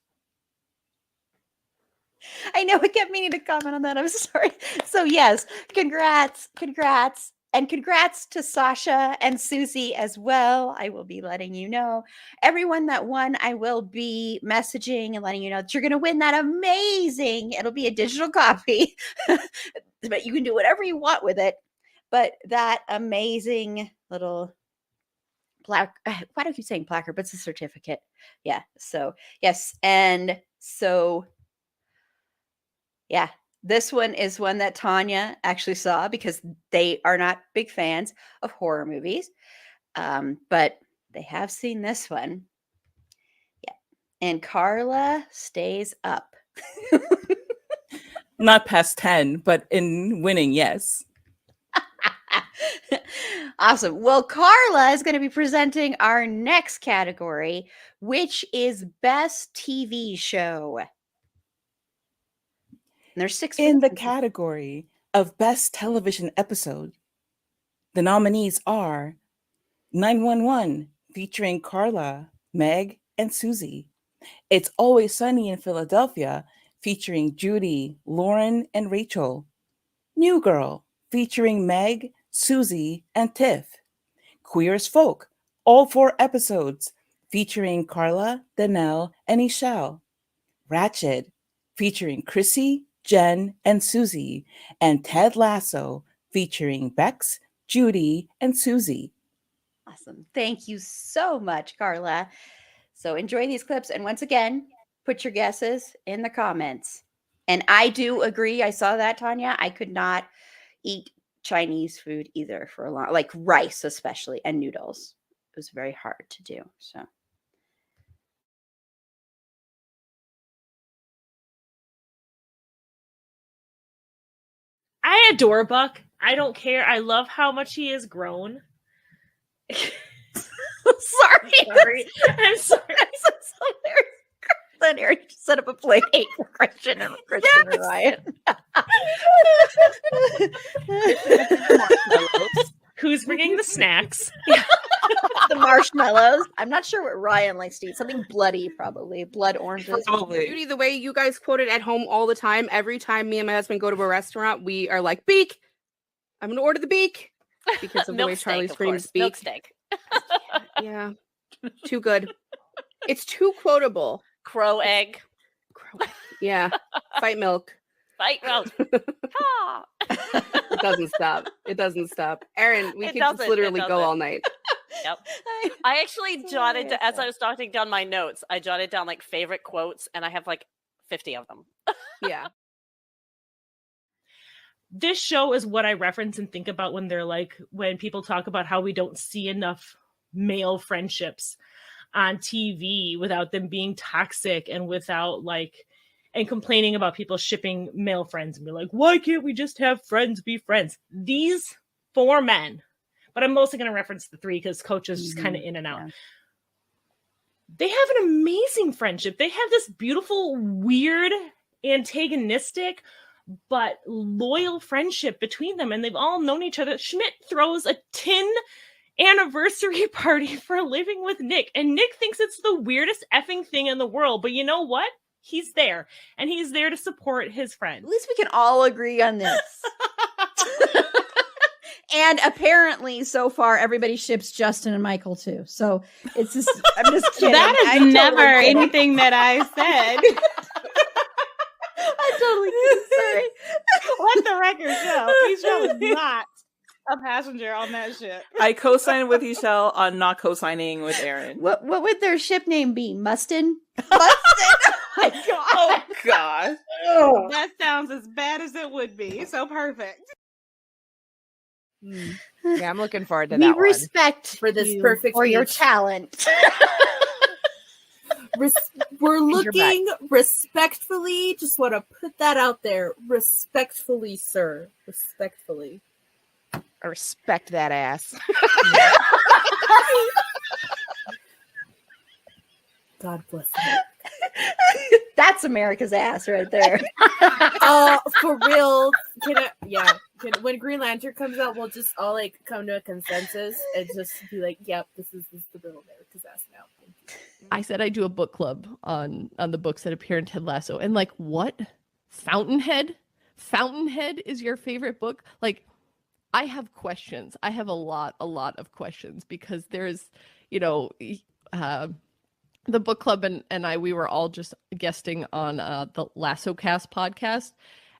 I know, I kept meaning to comment on that. I'm sorry. So yes, congrats. And congrats to Sasha and Susie as well. I will be letting you know. Everyone that won, I will be messaging and letting you know that you're going to win that amazing. It'll be a digital copy, but you can do whatever you want with it. But that amazing little why do I keep saying placard? But it's a certificate. Yeah. So yes. And so Yeah. This one is one that Tanya actually saw because they are not big fans of horror movies. But they have seen this one. Yeah. And Carla stays up. Not past 10, but in winning, yes. Awesome. Well, Carla is going to be presenting our next category, which is Best TV Show. And there's 6 in the category of Best Television Episode. The nominees are 911, featuring Carla, Meg, and Susie. It's Always Sunny in Philadelphia, featuring Judy, Lauren, and Rachel. New Girl, featuring Meg, Susie, and Tiff. Queer as Folk, all 4 episodes, featuring Carla, Danelle, and Ishal. Ratchet, featuring Chrissy, Jen, and Susie. And Ted Lasso, featuring Bex, Judy, and Susie. Awesome. Thank you so much, Carla. So enjoy these clips. And once again, put your guesses in the comments. And I do agree. I saw that, Tanya. I could not eat Chinese food either for a long, like rice especially, and noodles. It was very hard to do. So. I adore Buck. I don't care. I love how much he has grown. Sorry. I'm sorry. Then Aaron set up a play date for Christian and Ryan. Who's bringing the snacks? The marshmallows. I'm not sure what Ryan likes to eat. Something bloody, probably. Blood oranges. Judy, the way you guys quote it at home all the time, every time me and my husband go to a restaurant, we are like, beak. I'm going to order the beak. Because of the way Charlie screams beak. Milk steak. Yeah. Too good. It's too quotable. Crow egg. Yeah. Fight milk. Fight milk. Ah. It doesn't stop. It doesn't stop. Aaron, we It could just doesn't. literally It go doesn't. all night. Yep. I actually jotted, as I was jotting down my notes, I jotted down like favorite quotes, and I have like 50 of them. Yeah. This show is what I reference and think about when they're like, when people talk about how we don't see enough male friendships on TV without them being toxic and without like, and complaining about people shipping male friends and be like, why can't we just have friends be friends? These 4 men, but I'm mostly going to reference the 3 because Coach is just kind of in and out. Yeah. They have an amazing friendship. They have this beautiful, weird, antagonistic, but loyal friendship between them. And they've all known each other. Schmidt throws a tin anniversary party for living with Nick. And Nick thinks it's the weirdest effing thing in the world. But you know what? He's there. And he's there to support his friend. At least we can all agree on this. And apparently, so far, everybody ships Justin and Michael too. So it's just, I'm just kidding. That is never anything that I said. I'm totally kidding. Sorry. Let the record show. Ishel is not a passenger on that ship. I co-signed with Ishel on not co-signing with Aaron. What would their ship name be? Mustin? Mustin? Oh my God. Oh God. That sounds as bad as it would be. So perfect. Yeah, I'm looking forward to We that one. respect For this you perfect for your speech. talent. We're Your looking respectfully. Just want to put that out there. Respectfully, sir. Respectfully. I respect that ass. God bless him. That's America's ass right there. For real. When Green Lantern comes out, we'll just all like come to a consensus and just be like, yep, this is the real America's ass now. I said I'd do a book club on the books that appear in Ted Lasso. And like, what? Fountainhead? Fountainhead is your favorite book? Like, I have questions. I have a lot of questions because there's, the book club and we were all just guesting on the Lasso Cast podcast.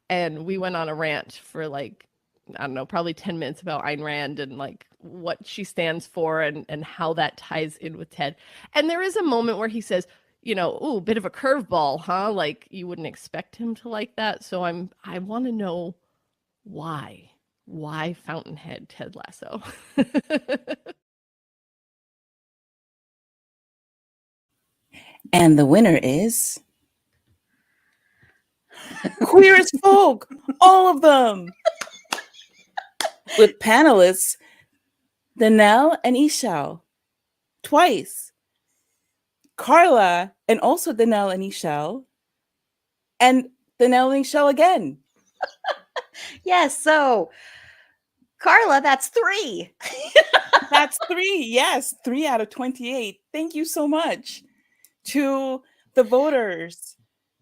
And we went on a rant for like, I don't know, probably 10 minutes about Ayn Rand and like what she stands for and how that ties in with Ted. And there is a moment where he says, ooh, bit of a curveball, huh? Like you wouldn't expect him to like that. So I want to know why Fountainhead Ted Lasso. And the winner is Queer as Folk, all of them, with panelists Danelle and Ishao twice, Carla and also Danelle and Ishao, and Danelle and Ishao again. Yes, so Carla, that's 3. That's 3. Yes, 3 out of 28. Thank you so much to the voters,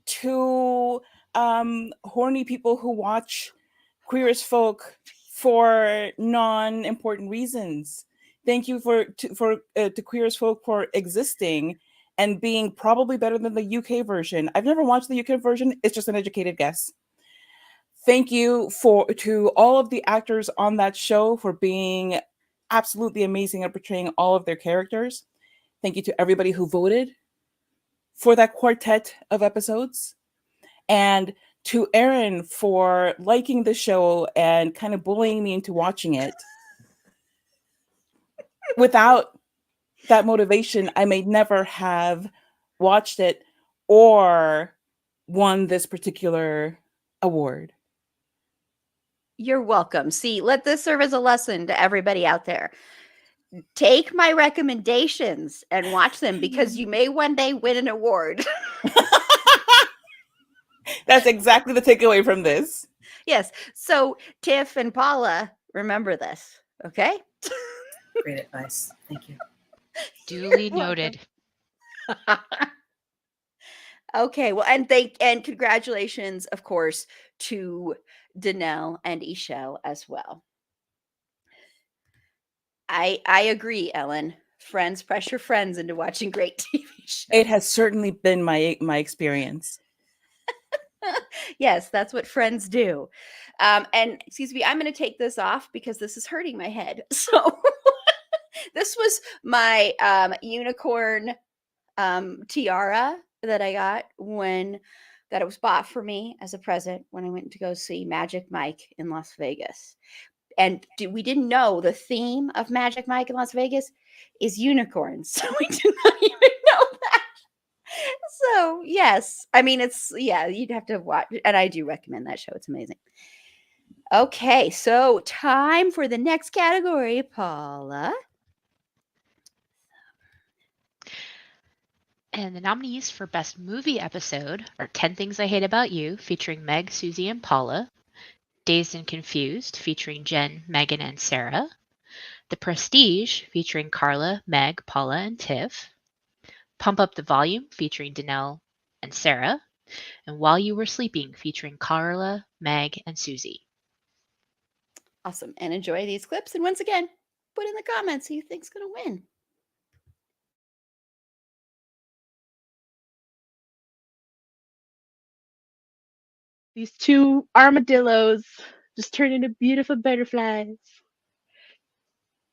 to horny people who watch Queer as Folk for non-important reasons. Thank you to Queer as Folk for existing and being probably better than the UK version. I've never watched the UK version. It's just an educated guess. Thank you to all of the actors on that show for being absolutely amazing at portraying all of their characters. Thank you to everybody who voted for that quartet of episodes. And to Erin for liking the show and kind of bullying me into watching it. Without that motivation, I may never have watched it or won this particular award. You're welcome. See, let this serve as a lesson to everybody out there. Take my recommendations and watch them because you may one day win an award. That's exactly the takeaway from this. Yes. So, Tiff and Paula, remember this, okay? Great advice. Thank you. Duly noted. Okay, well, and congratulations, of course, to Danelle and Ishao as well. I agree, Ellen. Friends pressure friends into watching great TV shows. It has certainly been my experience. Yes, that's what friends do. And excuse me, I'm going to take this off because this is hurting my head. So this was my unicorn tiara that I got that it was bought for me as a present when I went to go see Magic Mike in Las Vegas. And we didn't know the theme of Magic Mike in Las Vegas is unicorns. So we did not even know that. So yes, I mean, you'd have to watch, and I do recommend that show. It's amazing. Okay, so time for the next category, Paula. And the nominees for Best Movie Episode are 10 Things I Hate About You, featuring Meg, Susie, and Paula. Dazed and Confused, featuring Jen, Megan, and Sarah. The Prestige, featuring Carla, Meg, Paula, and Tiff. Pump Up the Volume, featuring Danelle and Sarah. And While You Were Sleeping, featuring Carla, Meg, and Susie. Awesome. And enjoy these clips. And once again, put in the comments who you think's going to win. These 2 armadillos just turned into beautiful butterflies.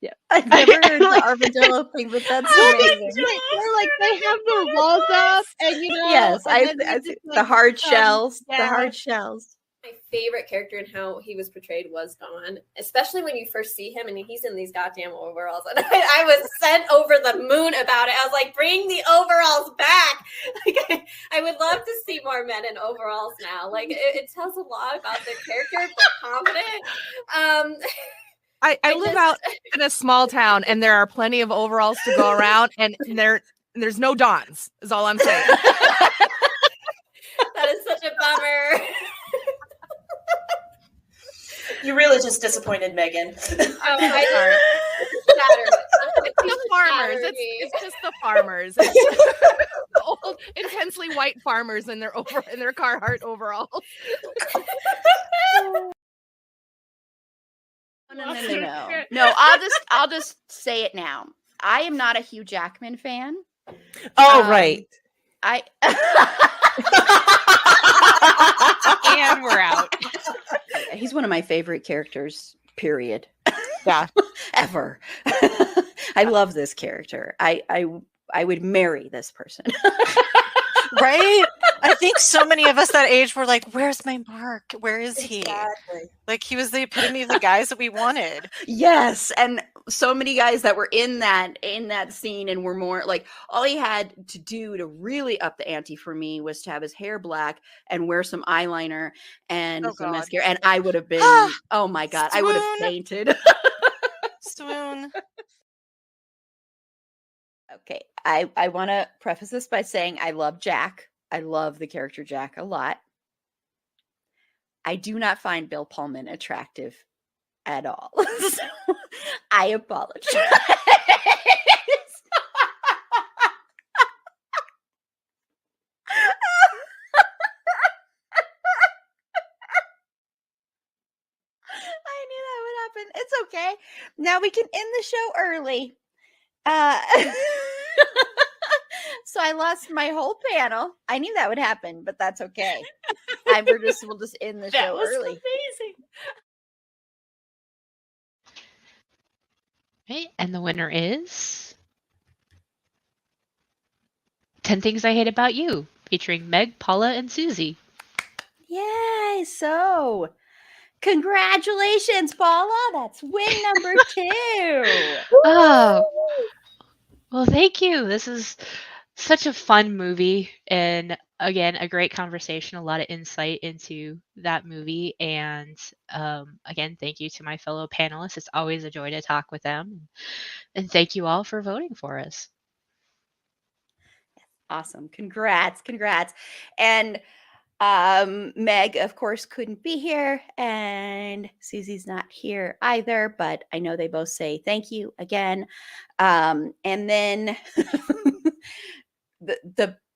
Yeah. I've never heard the armadillo thing, but that's amazing. They're like, they have their walls up, and yes, the hard shells. Yeah. The hard shells. My favorite character and how he was portrayed was Dawn, especially when you first see him and he's in these goddamn overalls. And I was sent over the moon about it. I was like, bring the overalls back. Like, I would love to see more men in overalls now. Like, it tells a lot about their character, but confident. I live out in a small town, and there are plenty of overalls to go around, and there's no Dawns, is all I'm saying. That is such a bummer. You really just disappointed Megan. It's the farmers. It's just the farmers. The old, intensely white farmers in their Carhartt overalls. No. No, I'll just say it now. I am not a Hugh Jackman fan. Oh, right. And we're out. He's one of my favorite characters, period. Yeah. Ever. I love this character. I would marry this person. Right? I think so many of us that age were like, where's my Mark? Where is he? Exactly. Like, he was the epitome of the guys that we wanted. Yes, and so many guys that were in that scene and were more like, all he had to do to really up the ante for me was to have his hair black and wear some eyeliner and some mascara, and I would have been, oh my God, I would have fainted. Swoon. Okay, I want to preface this by saying I love Jack. I love the character Jack a lot. I do not find Bill Pullman attractive at all. So, I apologize. I knew that would happen. It's okay. Now we can end the show early. So I lost my whole panel. I knew that would happen, but that's okay. We'll just end the show early. Amazing. Okay, and the winner is 10 Things I Hate About You, featuring Meg, Paula, and Susie. Yay! So, congratulations, Paula. That's win number 2. Oh, well, thank you. This is such a fun movie, and again, a great conversation, a lot of insight into that movie. And again, thank you to my fellow panelists. It's always a joy to talk with them. And thank you all for voting for us. Awesome. Congrats. And Meg, of course, couldn't be here, and Susie's not here either, but I know they both say thank you again. And then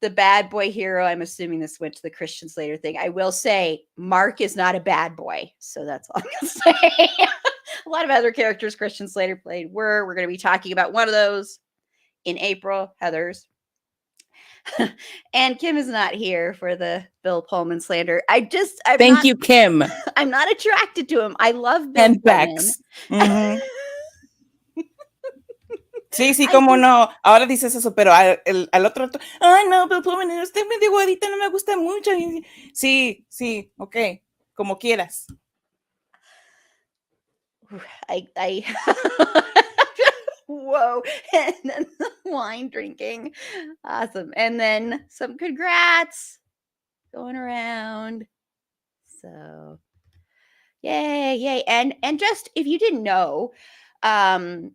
the bad boy hero, I'm assuming this went to the Christian Slater thing. I will say Mark is not a bad boy, so that's all I'm gonna say. A lot of other characters Christian Slater played were. We're going to be talking about one of those in April, Heather's. And Kim is not here for the Bill Pullman slander. Thank you, Kim. I'm not attracted to him. I love Bill And Pullman. Bex. Sí, cómo no. Ahora dices eso, pero al otro rato, ay, no, Bill Pullman, usted medio guadita, no me gusta mucho. Sí, ok, como quieras. I whoa, and then the wine drinking. Awesome. And then some congrats going around. So yay. And just if you didn't know, 10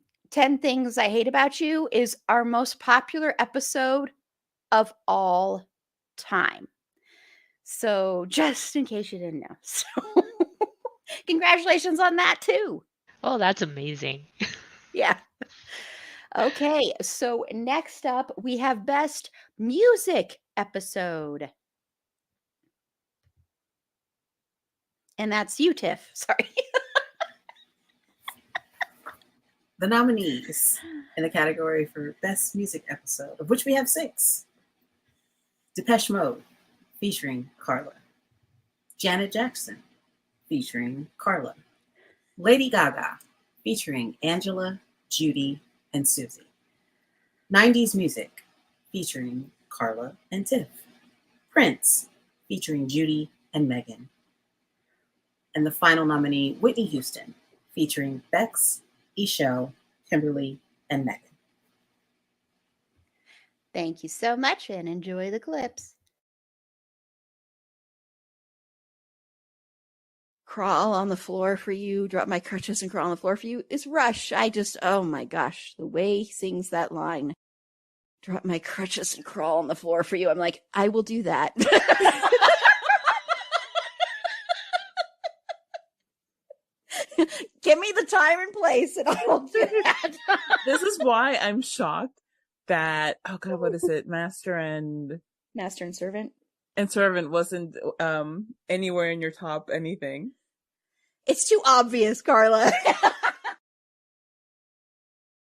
Things I Hate About You is our most popular episode of all time. So just in case you didn't know. So congratulations on that too. Oh, that's amazing. Yeah. Okay, so next up we have Best Music Episode. And that's you, Tiff. Sorry. The nominees in the category for Best Music Episode, of which we have 6. Depeche Mode, featuring Carla. Janet Jackson, featuring Carla. Lady Gaga, featuring Angela, Judy, and Susie. 90s Music, featuring Carla and Tiff. Prince, featuring Judy and Megan. And the final nominee, Whitney Houston, featuring Bex, Ishel, Kimberly, and Megan. Thank you so much and enjoy the clips. Crawl on the floor for you, drop my crutches and crawl on the floor for you is Rush. Oh my gosh, the way he sings that line. Drop my crutches and crawl on the floor for you. I'm like, I will do that. Give me the time and place and I will do that. This is why I'm shocked that, oh God, what is it? Master and Servant? And Servant wasn't anywhere in your top anything. It's too obvious, Carla.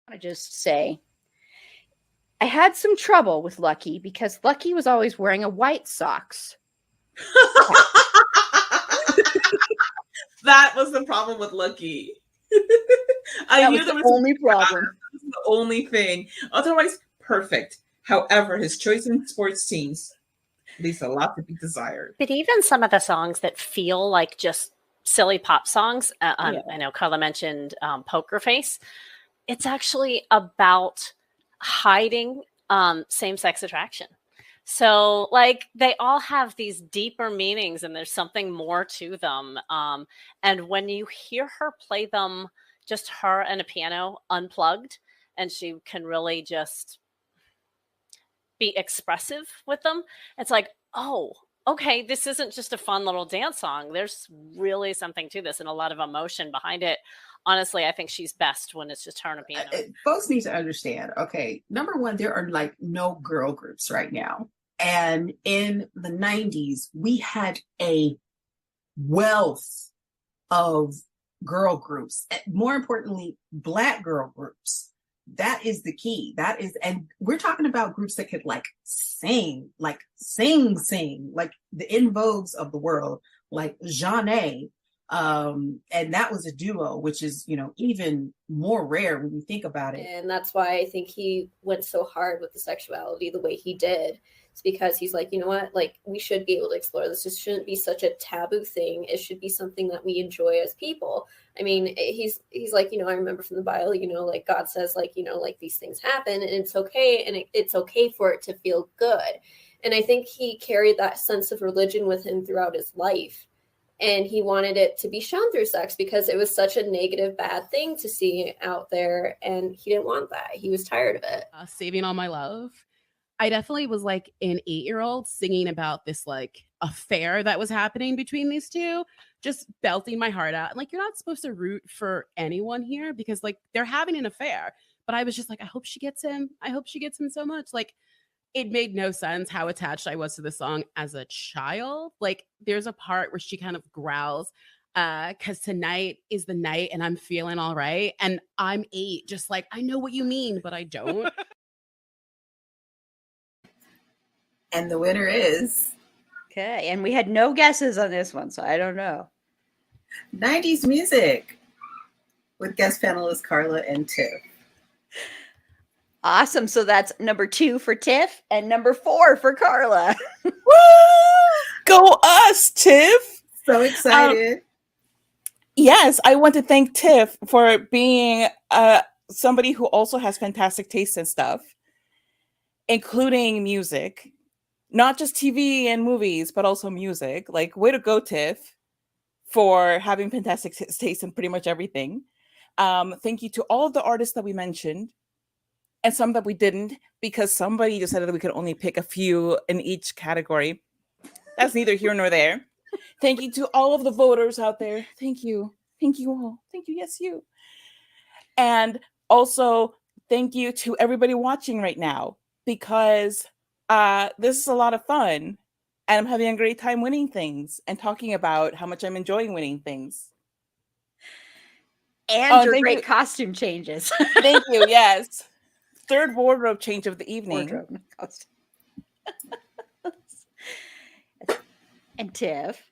I just say, I had some trouble with Lucky because Lucky was always wearing a white socks. That was the problem with Lucky. That was the only problem. That was the only thing. Otherwise, perfect. However, his choice in sports teams, leaves a lot to be desired. But even some of the songs that feel like just silly pop songs, Yeah. I know Carla mentioned Poker Face. It's actually about hiding same-sex attraction. So, like, they all have these deeper meanings, and there's something more to them. And when you hear her play them, just her and a piano unplugged, and she can really just be expressive with them, it's like, oh, okay, this isn't just a fun little dance song. There's really something to this and a lot of emotion behind it. Honestly, I think she's best when it's just her and a piano. Folks need to understand, okay, number one, there are like no girl groups right now. And in the 90s, we had a wealth of girl groups, more importantly, Black girl groups. That is the key. That is, and we're talking about groups that could like sing, like the In Vogues of the world, like Jeanne. And that was a duo, which is, you know, even more rare when you think about it. And that's why I think he went so hard with the sexuality the way he did. It's because he's like, you know what, like, we should be able to explore this. This shouldn't be such a taboo thing. It should be something that we enjoy as people. I mean, he's like, you know, I remember from the Bible, you know, like God says, like, you know, like these things happen and it's okay. And it's okay for it to feel good. And I think he carried that sense of religion with him throughout his life. And he wanted it to be shown through sex because it was such a negative, bad thing to see out there. And he didn't want that. He was tired of it. Saving All My Love. I definitely was like an 8-year-old singing about this like affair that was happening between these two, just belting my heart out. And like, you're not supposed to root for anyone here because like they're having an affair. But I was just like, I hope she gets him. I hope she gets him so much. Like, it made no sense how attached I was to the song as a child. Like, there's a part where she kind of growls, because tonight is the night and I'm feeling all right. And I'm 8, just like, I know what you mean, but I don't. And the winner is... Okay, and we had no guesses on this one, so I don't know. 90s Music with guest panelists Carla and Tiff. Awesome. So that's number 2 for Tiff and number 4 for Carla. Woo! Go us, Tiff. So excited. Yes, I want to thank Tiff for being somebody who also has fantastic taste in stuff, including music, not just TV and movies, but also music. Like, way to go, Tiff, for having fantastic taste in pretty much everything. Thank you to all of the artists that we mentioned. And some that we didn't, because somebody decided that we could only pick a few in each category. That's neither here nor there. Thank you to all of the voters out there. Thank you. Thank you all. Thank you. Yes, you. And also, thank you to everybody watching right now, because this is a lot of fun. And I'm having a great time winning things and talking about how much I'm enjoying winning things. And your great costume changes. Thank you. Yes. 3rd wardrobe change of the evening. And Tiff.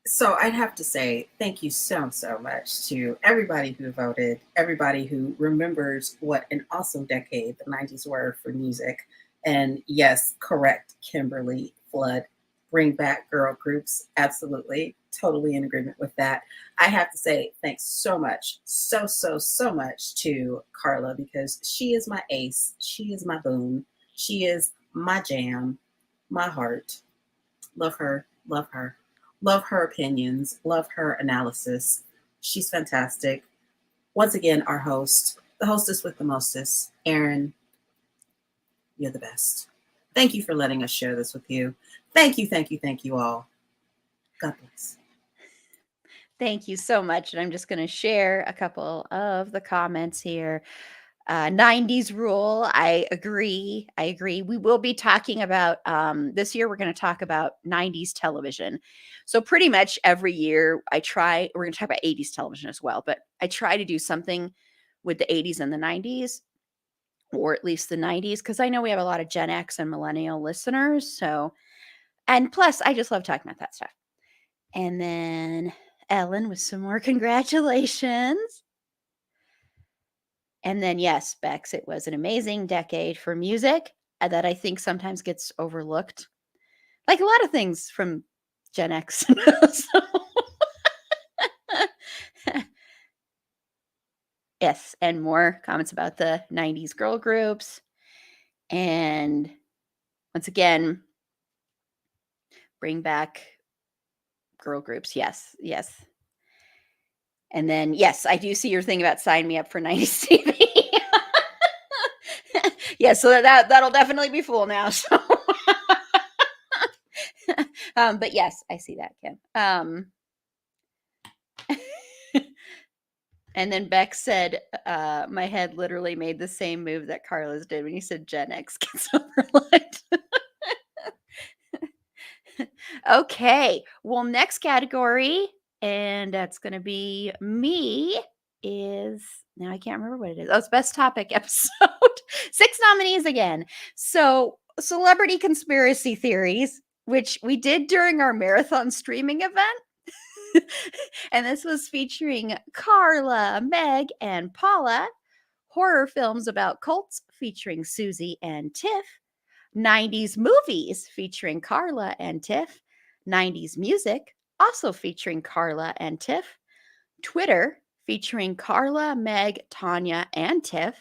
So I'd have to say thank you so much to everybody who voted, everybody who remembers what an awesome decade the 90s were for music. And yes, correct, Kimberly Flood. Bring back girl groups. Absolutely. Totally in agreement with that. I have to say thanks so much, so much to Carla, because she is my ace. She is my boon. She is my jam, my heart. Love her, love her. Love her opinions, love her analysis. She's fantastic. Once again, our host, the hostess with the mostest, Erin, you're the best. Thank you for letting us share this with you. Thank you all. God bless. Thank you so much. And I'm just going to share a couple of the comments here. 90s rule. I agree. We will be talking about, this year, we're going to talk about 90s television. So pretty much every year we're going to talk about 80s television as well, but I try to do something with the 80s and the 90s, or at least the 90s, because I know we have a lot of Gen X and millennial listeners. So, and plus I just love talking about that stuff. And then Ellen with some more congratulations. And then, yes, Bex, it was an amazing decade for music that I think sometimes gets overlooked. Like a lot of things from Gen X. So yes, and more comments about the 90s girl groups. And once again, bring back girl groups. Yes, yes. And then, yes, I do see your thing about sign me up for 90s TV. Yeah, so that'll definitely be full now. So, but yes, I see that, Kim. And then Beck said, my head literally made the same move that Carla's did when you said Gen X gets overlooked. Okay, well, next category, and that's going to be me, is now I can't remember what it is. Oh, it's best topic episode. 6 nominees again. So, celebrity conspiracy theories, which we did during our marathon streaming event. And this was featuring Carla, Meg, and Paula. Horror films about cults featuring Susie and Tiff. 90s movies featuring Carla and Tiff. 90s music also featuring Carla and Tiff. Twitter featuring Carla, Meg, Tanya, and Tiff.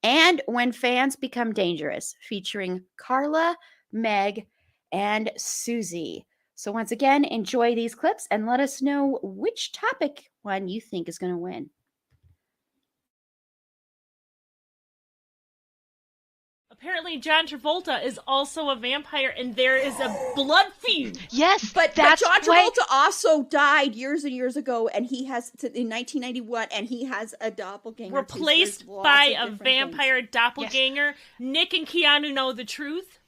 And When Fans Become Dangerous featuring Carla, Meg, and Susie. So once again, enjoy these clips and let us know which topic one you think is going to win. Apparently, John Travolta is also a vampire, and there is a blood feud. Yes, but John Travolta also died years and years ago, and he has in 1991, and he has a doppelganger replaced by a vampire doppelganger. Yes. Nick and Keanu know the truth.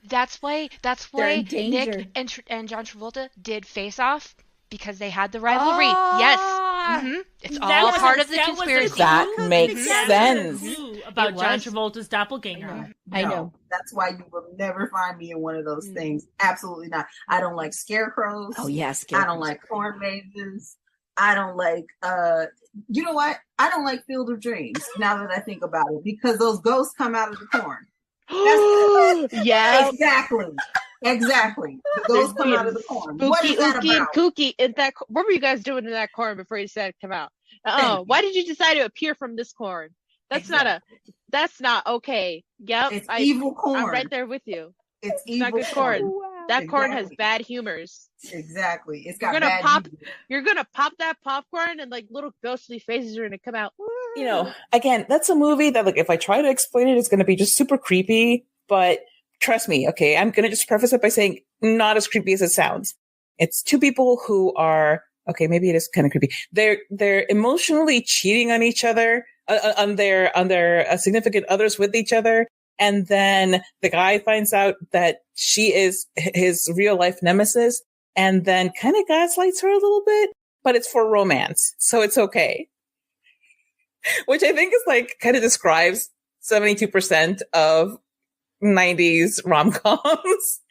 That's why Nick and John Travolta did Face Off, because they had the rivalry. Yes. Mm-hmm. It's all part of the conspiracy. That makes sense. About John Travolta's doppelganger. I know. That's why you will never find me in one of those things. Absolutely not. I don't like scarecrows. Oh, yes. I don't like corn mazes. I don't like, you know what? I don't like Field of Dreams, now that I think about it, because those ghosts come out of the corn. Yeah. Exactly. The ghosts come out of the corn. What is that about? Kooky. What were you guys doing in that corn before you decided to come out? Why did you decide to appear from this corn? That's not okay. Yep. It's evil corn. I'm right there with you. It's evil not good corn. Wow. That corn has bad humors. Exactly. It's got You're gonna pop that popcorn and like little ghostly faces are gonna come out. You know, again, that's a movie that like if I try to explain it, it's gonna be just super creepy. But trust me, okay, I'm gonna just preface it by saying not as creepy as it sounds. It's two people who are okay, maybe it is kind of creepy. They're emotionally cheating on each other, on their significant others with each other. And then the guy finds out that she is his real life nemesis and then kind of gaslights her a little bit, but it's for romance. So it's okay. Which I think is like kind of describes 72% of 90s rom-coms.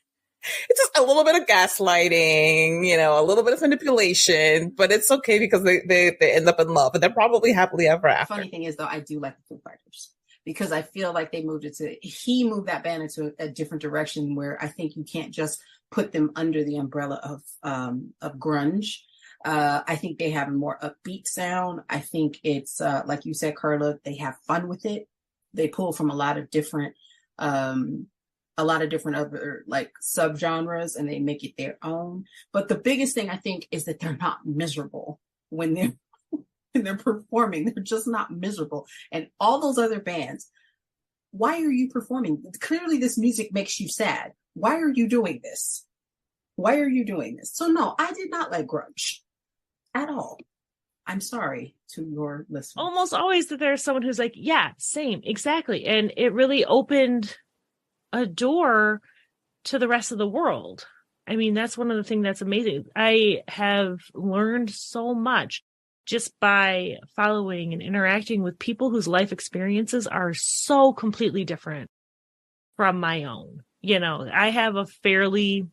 It's just a little bit of gaslighting, you know, a little bit of manipulation, but it's okay because they end up in love and they're probably happily ever after. Funny thing is though, I do like the Foo Fighters. Because I feel like he moved that band into a different direction where I think you can't just put them under the umbrella of grunge. I think they have a more upbeat sound. I think it's, like you said, Carla, they have fun with it. They pull from a lot of different other like subgenres and they make it their own. But the biggest thing I think is that they're not miserable when they're performing. They're just not miserable. And all those other bands, why are you performing? Clearly this music makes you sad. Why are you doing this? So no, I did not like grunge at all. I'm sorry to your listeners. Almost always that there's someone who's like, yeah, same, exactly. And it really opened a door to the rest of the world. I mean, that's one of the things that's amazing. I have learned so much just by following and interacting with people whose life experiences are so completely different from my own. You know, I have an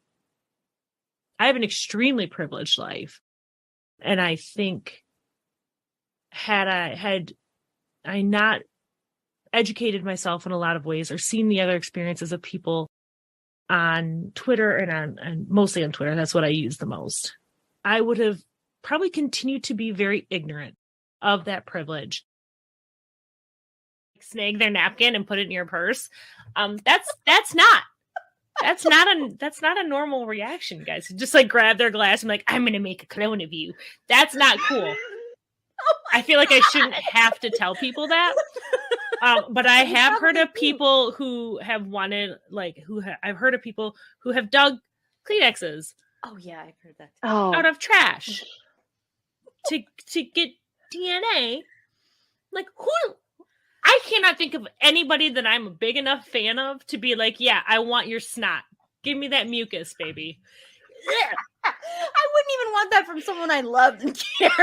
extremely privileged life. And I think had I not educated myself in a lot of ways or seen the other experiences of people on Twitter and mostly on Twitter, that's what I use the most, I would have probably continued to be very ignorant of that privilege. Snag their napkin and put it in your purse. That's not a normal reaction, guys. Just like grab their glass and like, I'm gonna make a clone of you. That's not cool. I feel like I shouldn't have to tell people that. But I have heard of people who have wanted, like, I've heard of people who have dug Kleenexes. Oh yeah, I've heard that. Out of trash to get DNA. Like, who? I cannot think of anybody that I'm a big enough fan of to be like, yeah, I want your snot. Give me that mucus, baby. I wouldn't even want that from someone I loved and cared.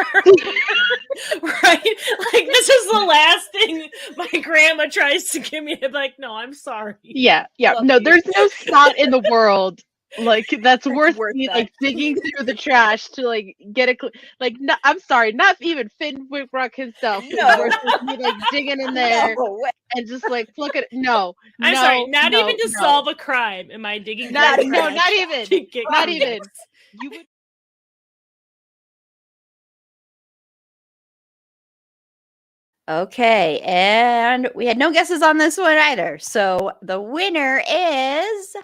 Right? Like, this is the last thing my grandma tries to give me. I'm like, no, I'm sorry. Yeah. Love No, you. there's no snot in the world like that's worth me that. like digging through the trash to like get a like. No, I'm sorry, not even Finn Wittrock himself. Is worth me like digging in there and just like look at no. I'm no, sorry, not no, even to no. solve a crime. Am I digging? Not through the no, trash not to even. get Not Kleenex? even. You would. Okay, and we had no guesses on this one either. So the winner is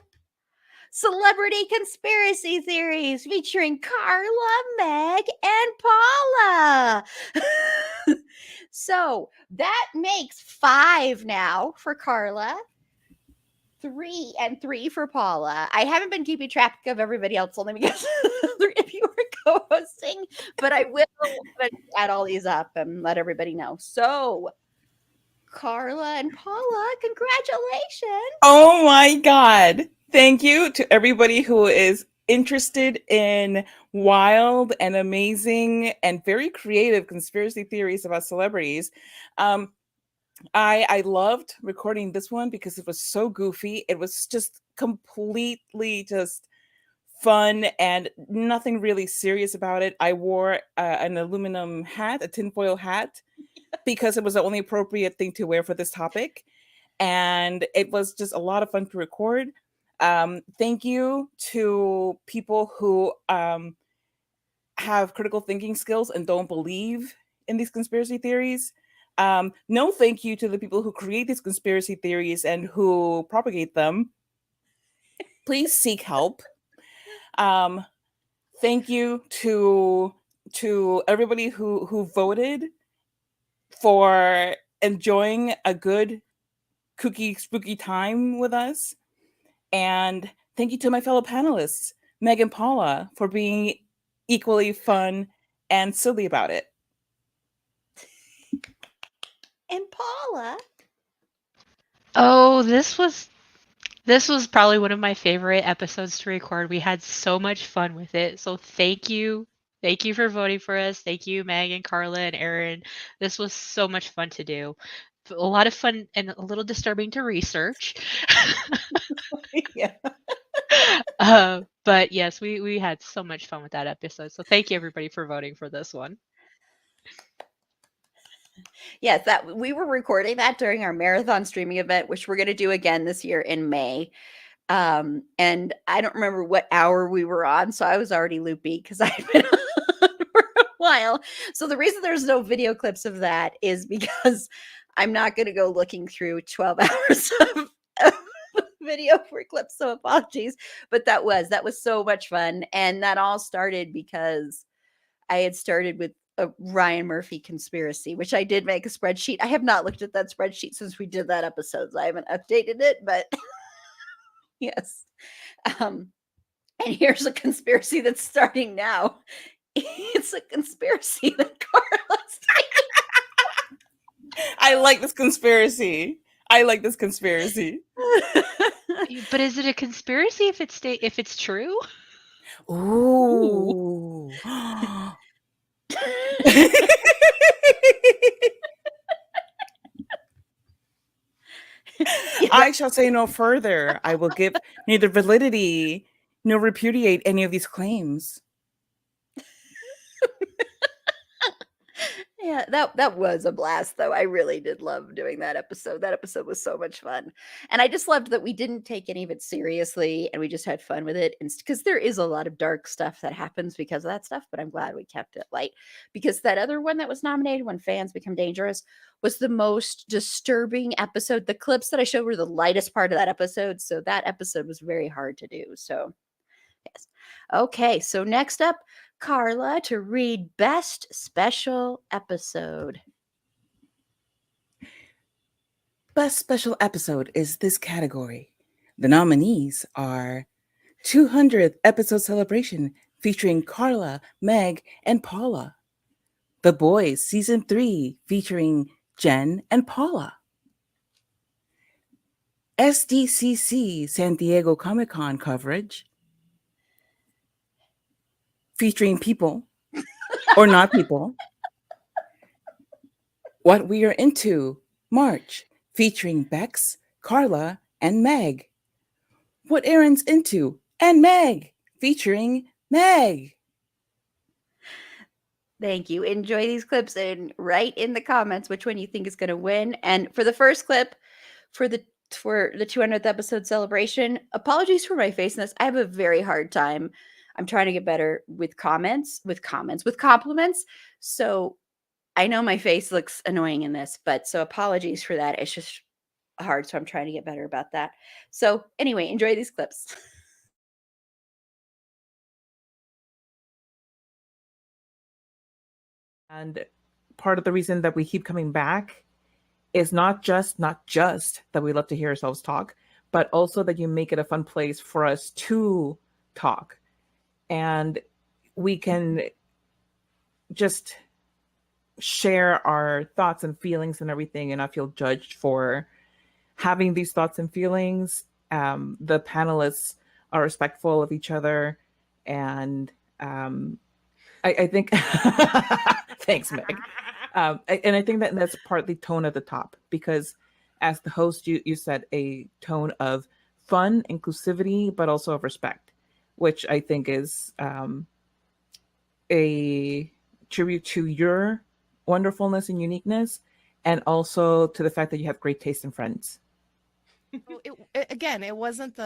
Celebrity Conspiracy Theories featuring Carla, Meg, and Paula. So that makes 5 now for Carla. 3 and 3 for Paula. I haven't been keeping track of everybody else only because 3 of you were co-hosting, but I will add all these up and let everybody know. So, Carla and Paula, congratulations. Oh my God. Thank you to everybody who is interested in wild and amazing and very creative conspiracy theories about celebrities. I loved recording this one because it was so goofy. It was just completely just fun and nothing really serious about it. I wore an aluminum hat, a tinfoil hat, because it was the only appropriate thing to wear for this topic. And it was just a lot of fun to record. Thank you to people who have critical thinking skills and don't believe in these conspiracy theories. No thank you to the people who create these conspiracy theories and who propagate them. Please seek help. Thank you to everybody who voted for enjoying a good kooky spooky time with us. And thank you to my fellow panelists, Meg and Paula, for being equally fun and silly about it. And Paula. Oh, this was probably one of my favorite episodes to record. We had so much fun with it. So thank you. Thank you for voting for us. Thank you, Megan, Carla, and Aaron. This was so much fun to do. A lot of fun and a little disturbing to research. Yeah. But yes, we had so much fun with that episode. So thank you everybody for voting for this one. Yes, that we were recording that during our marathon streaming event, which we're going to do again this year in May. And I don't remember what hour we were on, so I was already loopy because I'd been on for a while. So the reason there's no video clips of that is because I'm not going to go looking through 12 hours of video for clips. So apologies, but that was so much fun, and that all started because I had started with a Ryan Murphy conspiracy, which I did make a spreadsheet. I have not looked at that spreadsheet since we did that episode, so I haven't updated it, but yes. And here's a conspiracy that's starting now. It's a conspiracy that Carla's I like this conspiracy. But is it a conspiracy if it's true? Ooh. I shall say no further. I will give neither validity nor repudiate any of these claims. Yeah, Yeah, that was a blast though. I really did love doing that episode. That episode was so much fun. And I just loved that we didn't take any of it seriously and we just had fun with it. And because there is a lot of dark stuff that happens because of that stuff, but I'm glad we kept it light. Because that other one that was nominated, When Fans Become Dangerous, was the most disturbing episode. The clips that I showed were the lightest part of that episode. So that episode was very hard to do. So yes. Okay, so next up, Carla to read Best Special Episode. Best Special Episode is this category. The nominees are 200th Episode Celebration featuring Carla, Meg, and Paula. The Boys Season 3 featuring Jen and Paula. SDCC San Diego Comic-Con coverage featuring people or not people. What We Are Into March featuring Bex, Carla, and Meg. What Aaron's Into and Meg featuring Meg. Thank you. Enjoy these clips and write in the comments which one you think is going to win. And for the first clip, for the 200th episode celebration, apologies for my face in this. I have a very hard time. I'm trying to get better with compliments. So I know my face looks annoying in this, but so apologies for that. It's just hard. So I'm trying to get better about that. So anyway, enjoy these clips. And part of the reason that we keep coming back is not just that we love to hear ourselves talk, but also that you make it a fun place for us to talk. And we can just share our thoughts and feelings and everything and not feel judged for having these thoughts and feelings. The panelists are respectful of each other. And I think, thanks, Meg. And I think that that's partly tone at the top, because as the host, you said a tone of fun, inclusivity, but also of respect, which I think is a tribute to your wonderfulness and uniqueness, and also to the fact that you have great taste in friends. It wasn't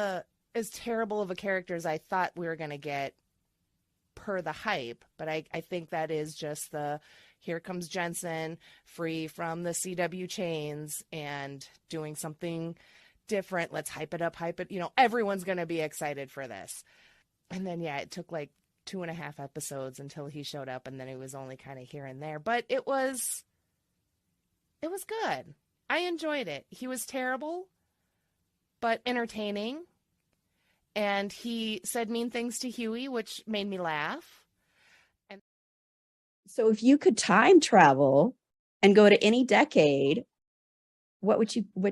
as terrible of a character as I thought we were going to get per the hype, but I think that is just here comes Jensen, free from the CW chains and doing something different. Let's hype it up. Everyone's going to be excited for this. And then, it took like 2.5 episodes until he showed up, and then it was only kind of here and there, but it was good. I enjoyed it. He was terrible, but entertaining. And he said mean things to Huey, which made me laugh. So if you could time travel and go to any decade, what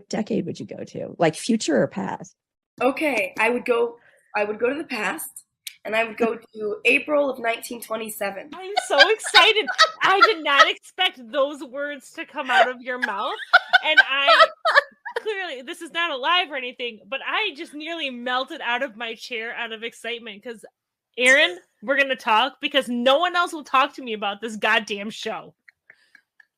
decade would you go to? Like future or past? Okay, I would go to the past, and I would go to April of 1927. I'm so excited. I did not expect those words to come out of your mouth. And clearly, this is not a live or anything, but I just nearly melted out of my chair out of excitement because, Aaron, we're going to talk because no one else will talk to me about this goddamn show.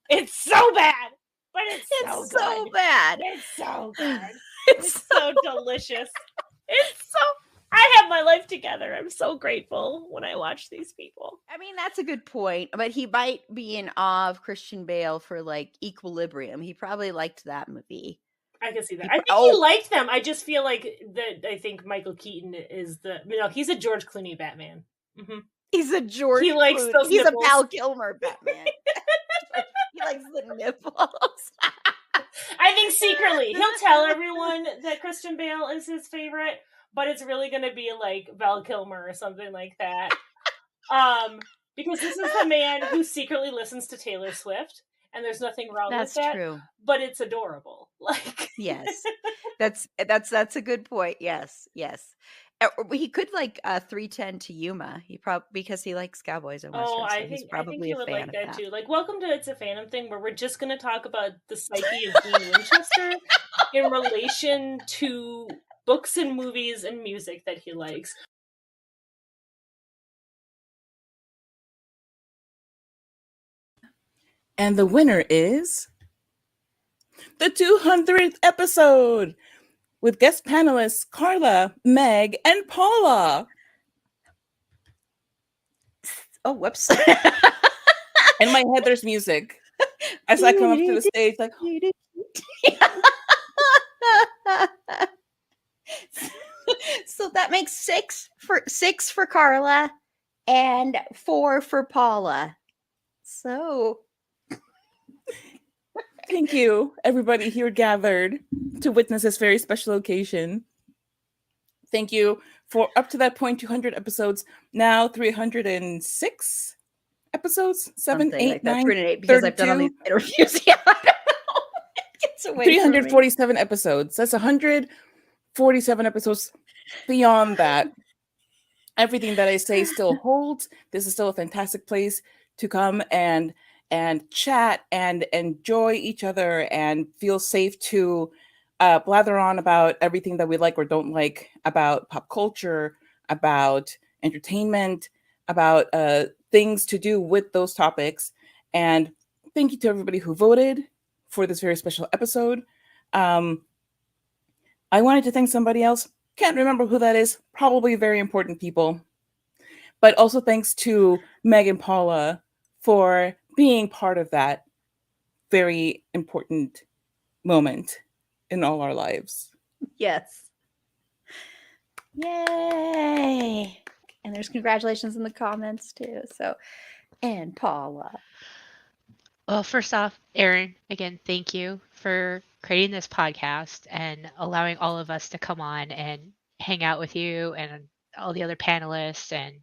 It's so bad, but it's so bad. It's so good. It's so delicious. I have my life together. I'm so grateful when I watch these people. I mean, that's a good point, but he might be in awe of Christian Bale for like Equilibrium. He probably liked that movie. I can see that. I think he liked them. I just feel like I think Michael Keaton is he's a George Clooney Batman. Mm-hmm. He's a George. He likes Clooney. those. He's nipples. a Val Kilmer Batman. He likes the nipples. I think secretly he'll tell everyone that Christian Bale is his favorite, but it's really going to be like Val Kilmer or something like that. Because this is the man who secretly listens to Taylor Swift. And there's nothing wrong with that. That's true. But it's adorable. Yes. That's a good point. Yes. He could like 310 to Yuma. He probably because he likes cowboys and westerns. I think he would like that too. Like, welcome to It's a Fandom Thing, where we're just going to talk about the psyche of Dean Winchester in relation to books and movies and music that he likes. And the winner is the 200th episode with guest panelists Carla, Meg, and Paula. Oh, whoops. In my head, there's music. As I come up to the stage, like, so that makes six for Carla and 4 for Paula. So thank you, everybody here gathered to witness this very special occasion. Thank you for up to that point 200 episodes. Now 306 episodes, 7, 8, like that. 9, 308 because I've done all these interviews. Yeah, I don't know. It gets away from me. 347 episodes. That's 147 episodes. Beyond that, everything that I say still holds. This is still a fantastic place to come and chat and enjoy each other and feel safe to blather on about everything that we like or don't like about pop culture, about entertainment, about things to do with those topics. And thank you to everybody who voted for this very special episode. I wanted to thank somebody else. Can't remember who that is. Probably very important people. But also thanks to Meg and Paula for being part of that very important moment in all our lives. Yes. Yay. And there's congratulations in the comments too. So, and Paula. Well, first off, Erin, again, thank you for creating this podcast and allowing all of us to come on and hang out with you and all the other panelists and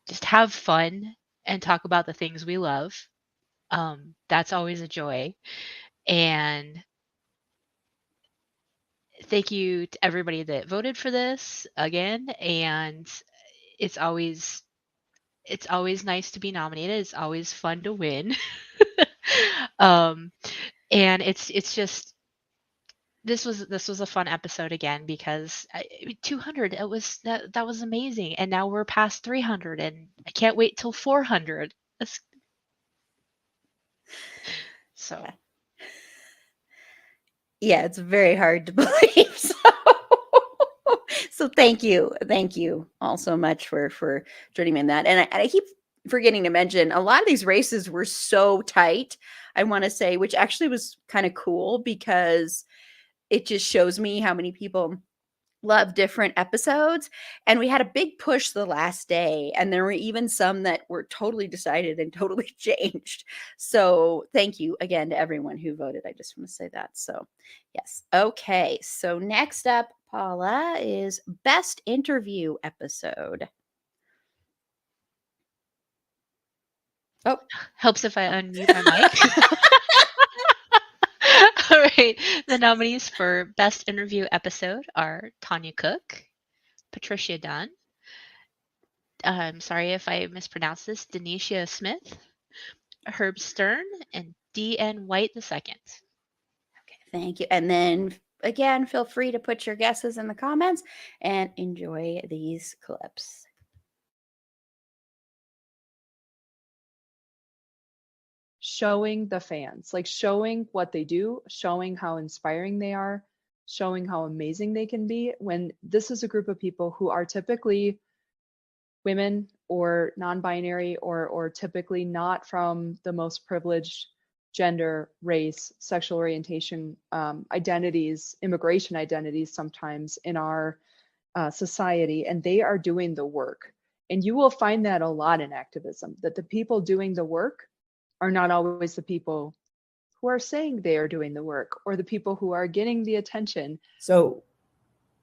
just have fun and talk about the things we love. That's always a joy. And thank you to everybody that voted for this again. And it's always nice to be nominated. It's always fun to win. And it's just this was a fun episode again because 200 that was amazing, and now we're past 300 and I can't wait till 400. So yeah, it's very hard to believe. So thank you all so much for joining me in that. And I keep forgetting to mention a lot of these races were so tight. I want to say, which actually was kind of cool because it just shows me how many people love different episodes. And we had a big push the last day, and there were even some that were totally decided and totally changed. So thank you again to everyone who voted. I just want to say that. So yes. Okay. So next up, Paula, is best interview episode. Oh, helps if I unmute my mic. All right. The nominees for Best Interview Episode are Tanya Cook, Patricia Dunn, I'm sorry if I mispronounced this, Denisha Smith, Herb Stern, and D.N. White II. Okay, thank you. And then again, feel free to put your guesses in the comments and enjoy these clips. Showing the fans, like showing what they do, showing how inspiring they are, showing how amazing they can be when this is a group of people who are typically women or non-binary or typically not from the most privileged gender, race, sexual orientation, identities, immigration identities sometimes in our society, and they are doing the work. And you will find that a lot in activism, that the people doing the work are not always the people who are saying they are doing the work or the people who are getting the attention. So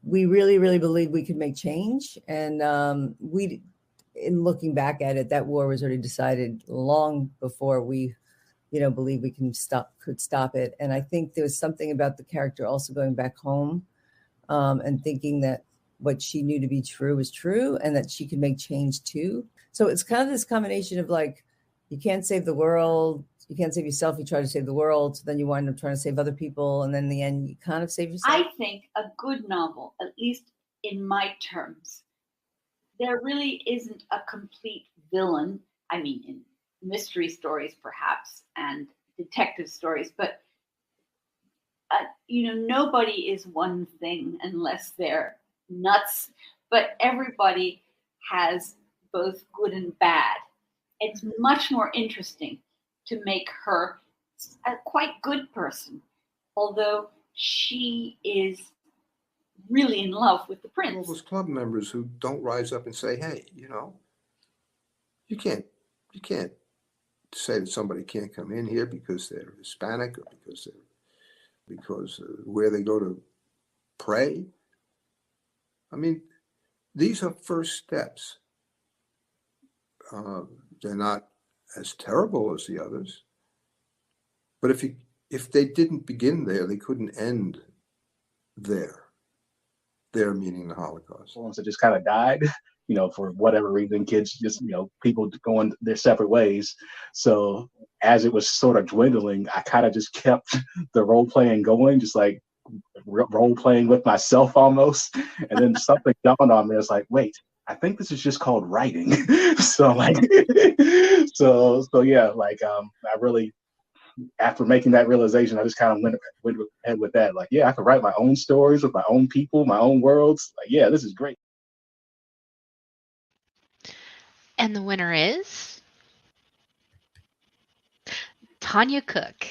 we really, really believe we could make change. And in looking back at it, that war was already decided long before we, believe we could stop it. And I think there was something about the character also going back home and thinking that what she knew to be true was true and that she could make change too. So it's kind of this combination of like, you can't save the world, you can't save yourself, you try to save the world, so then you wind up trying to save other people, and then in the end you kind of save yourself. I think a good novel, at least in my terms, there really isn't a complete villain. I mean, in mystery stories perhaps, and detective stories, but nobody is one thing unless they're nuts, but everybody has both good and bad. It's much more interesting to make her a quite good person, although she is really in love with the prince. All those club members who don't rise up and say, hey, you can't say that somebody can't come in here because they're Hispanic or because where they go to pray. I mean, these are first steps. They're not as terrible as the others, but if they didn't begin there, they couldn't end there. There meaning the Holocaust. Ones that just kind of died, for whatever reason, kids just, people going their separate ways. So as it was sort of dwindling, I kind of just kept the role playing going, just like role playing with myself almost. And then something dawned on me. It's like, wait, I think this is just called writing. So like, so yeah, like I really, after making that realization, I just kind of went ahead with that. Like, yeah, I could write my own stories with my own people, my own worlds. Like, yeah, this is great. And the winner is Tanya Cook.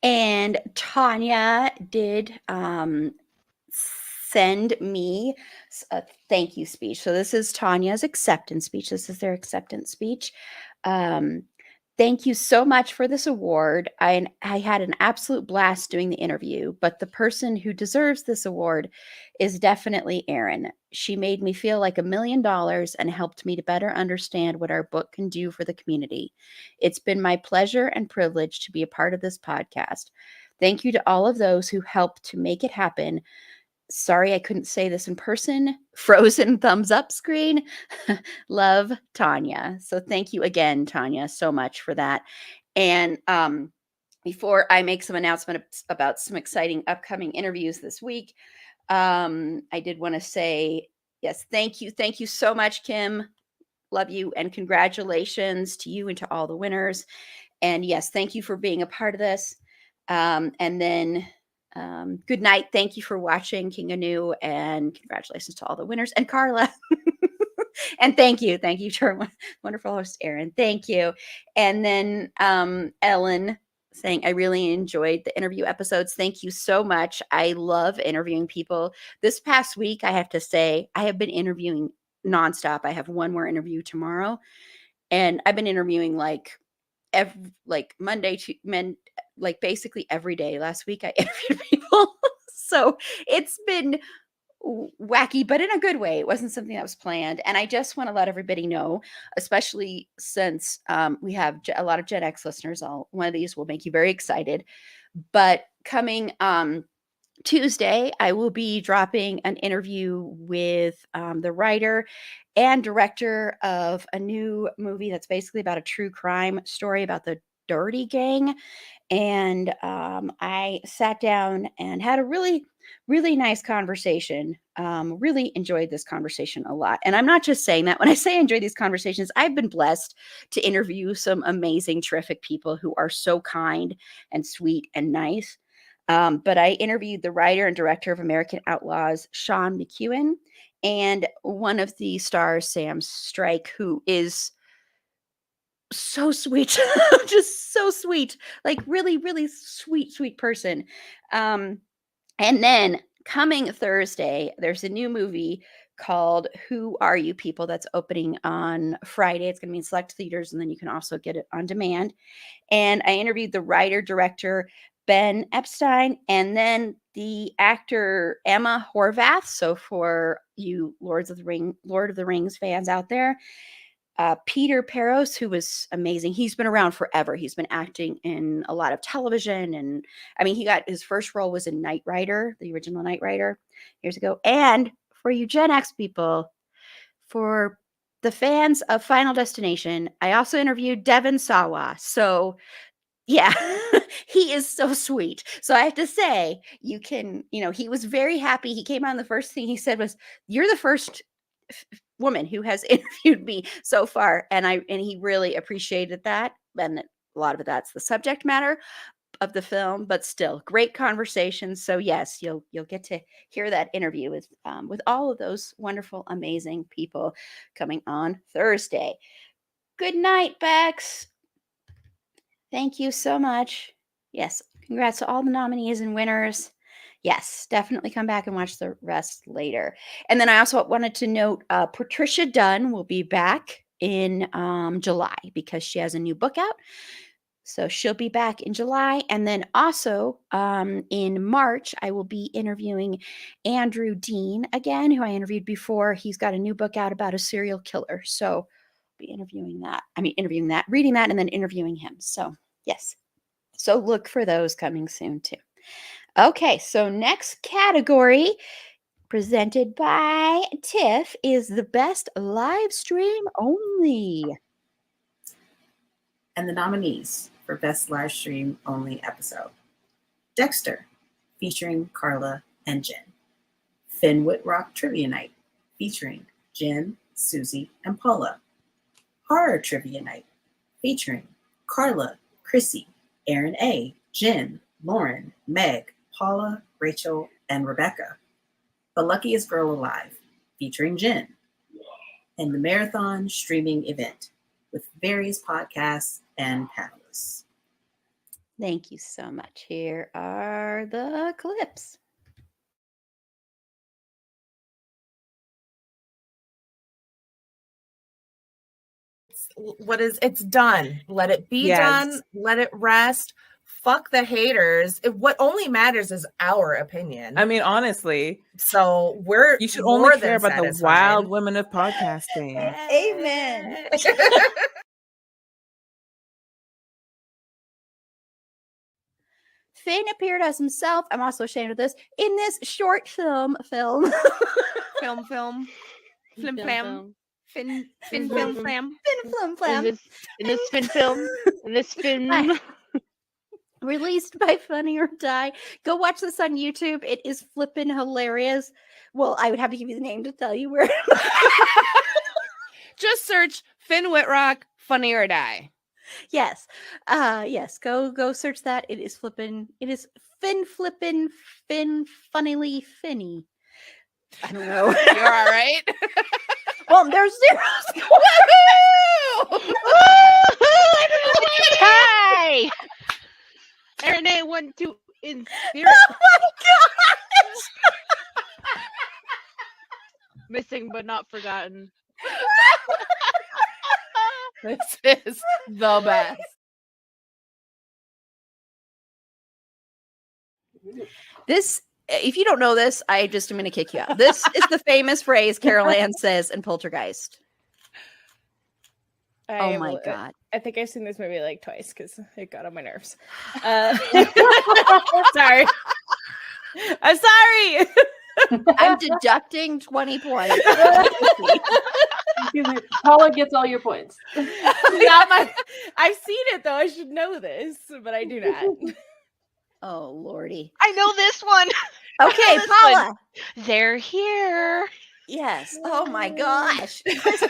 And Tanya did send me a thank you speech. So this is Tanya's acceptance speech. This is their acceptance speech. Thank you so much for this award. I had an absolute blast doing the interview, but the person who deserves this award is definitely Erin. She made me feel like $1 million and helped me to better understand what our book can do for the community. It's been my pleasure and privilege to be a part of this podcast. Thank you to all of those who helped to make it happen. Sorry I couldn't say this in person. Frozen thumbs up screen. Love, Tanya. So thank you again, Tanya, so much for that. And before I make some announcement about some exciting upcoming interviews this week, I did want to say, yes, thank you. Thank you so much, Kim. Love you. And congratulations to you and to all the winners. And yes, thank you for being a part of this. And then good night. Thank you for watching King Anu, and congratulations to all the winners and Carla. And thank you to our wonderful host Erin. Thank you. And then Ellen saying, I really enjoyed the interview episodes. Thank you so much. I love interviewing people. This past week, I have to say, I have been interviewing nonstop. I have one more interview tomorrow, and I've been interviewing Monday to basically every day. Last week I interviewed people. So it's been wacky, but in a good way. It wasn't something that was planned. And I just want to let everybody know, especially since we have a lot of Gen X listeners. One of these will make you very excited. But coming Tuesday, I will be dropping an interview with the writer and director of a new movie that's basically about a true crime story about the Dirty Gang. And I sat down and had a really, really nice conversation. Really enjoyed this conversation a lot. And I'm not just saying that. When I say I enjoy these conversations, I've been blessed to interview some amazing, terrific people who are so kind and sweet and nice. But I interviewed the writer and director of American Outlaws, Sean McEwen, and one of the stars, Sam Strike, who is so sweet, just so sweet, like really, really sweet person. And then coming Thursday, there's a new movie called Who Are You People that's opening on Friday. It's going to be in select theaters, and then you can also get it on demand. And I interviewed the writer, director, Ben Epstein, and then the actor Emma Horvath. So for you Lord of the Rings fans out there, Peter Peros, who was amazing. He's been around forever. He's been acting in a lot of television. And I mean, he got his first role was in Knight Rider, the original Knight Rider, years ago. And for you Gen X people, for the fans of Final Destination, I also interviewed Devon Sawa. So yeah, he is so sweet. So I have to say, he was very happy. He came on, the first thing he said was, you're the first woman who has interviewed me so far, and he really appreciated that. And a lot of that's the subject matter of the film, but still great conversations. So yes, you'll get to hear that interview with all of those wonderful, amazing people coming on Thursday. Good night, Bex. Thank you so much. Yes, congrats to all the nominees and winners. Yes, definitely come back and watch the rest later. And then I also wanted to note Patricia Dunn will be back in July because she has a new book out. So she'll be back in July. And then also in March, I will be interviewing Andrew Dean again, who I interviewed before. He's got a new book out about a serial killer. So I'll be reading that, and then interviewing him. So yes. So look for those coming soon too. Okay, so next category presented by Tiff is the best live stream only. And the nominees for Best Live Stream Only Episode: Dexter, featuring Carla and Jen. Finn Whitrock Trivia Night, featuring Jen, Susie, and Paula. Horror Trivia Night, featuring Carla, Chrissy, Aaron A., Jen, Lauren, Meg, Paula, Rachel, and Rebecca. The Luckiest Girl Alive, featuring Jen. And the Marathon Streaming Event with various podcasts and panelists. Thank you so much. Here are the clips. It's done. Let it be done. Let it rest. Fuck the haters. What only matters is our opinion. I mean, honestly. So you should more only than care about satisfied. the wild women of podcasting. Amen. Finn appeared as himself. I'm also ashamed of this in this short film. Flim flam. Fin film flam. Fin flam flam. In this fin film. In this film. Released by Funny or Die. Go watch this on YouTube. It is flippin' hilarious. Well, I would have to give you the name to tell you where. Just search Finn Whitrock, Funny or Die. Yes. Yes. Go search that. It is flippin'. It is Finn flippin' Finn funnily Finny. I don't know. You're all right. Well, there's zeros. Hi. Aaron A. 1, 2 in spirit. Oh my gosh! Missing but not forgotten. This is the best. This, if you don't know this, I just am going to kick you out. This is the famous phrase Carol Ann says in Poltergeist. Oh my God. I think I've seen this movie like twice because it got on my nerves. Sorry. I'm sorry. I'm deducting 20 points. Paula gets all your points. I've seen it though. I should know this, but I do not. Oh Lordy. I know this one. Okay, Paula. They're here. Yes. Oh my gosh. Christy.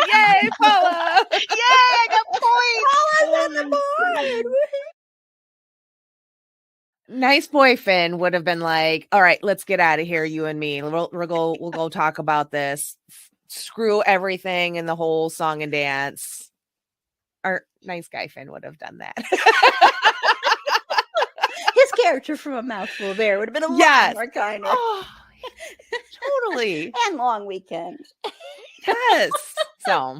Yay, Paula. Yay, I got points. Paula's on the board. Nice boy Finn would have been like, all right, let's get out of here, you and me. We'll go talk about this. Screw everything in the whole song and dance. Our nice guy Finn would have done that. His character from A Mouthful of Air would have been a lot more kinder. Oh, totally. And Long Weekend. Yes. So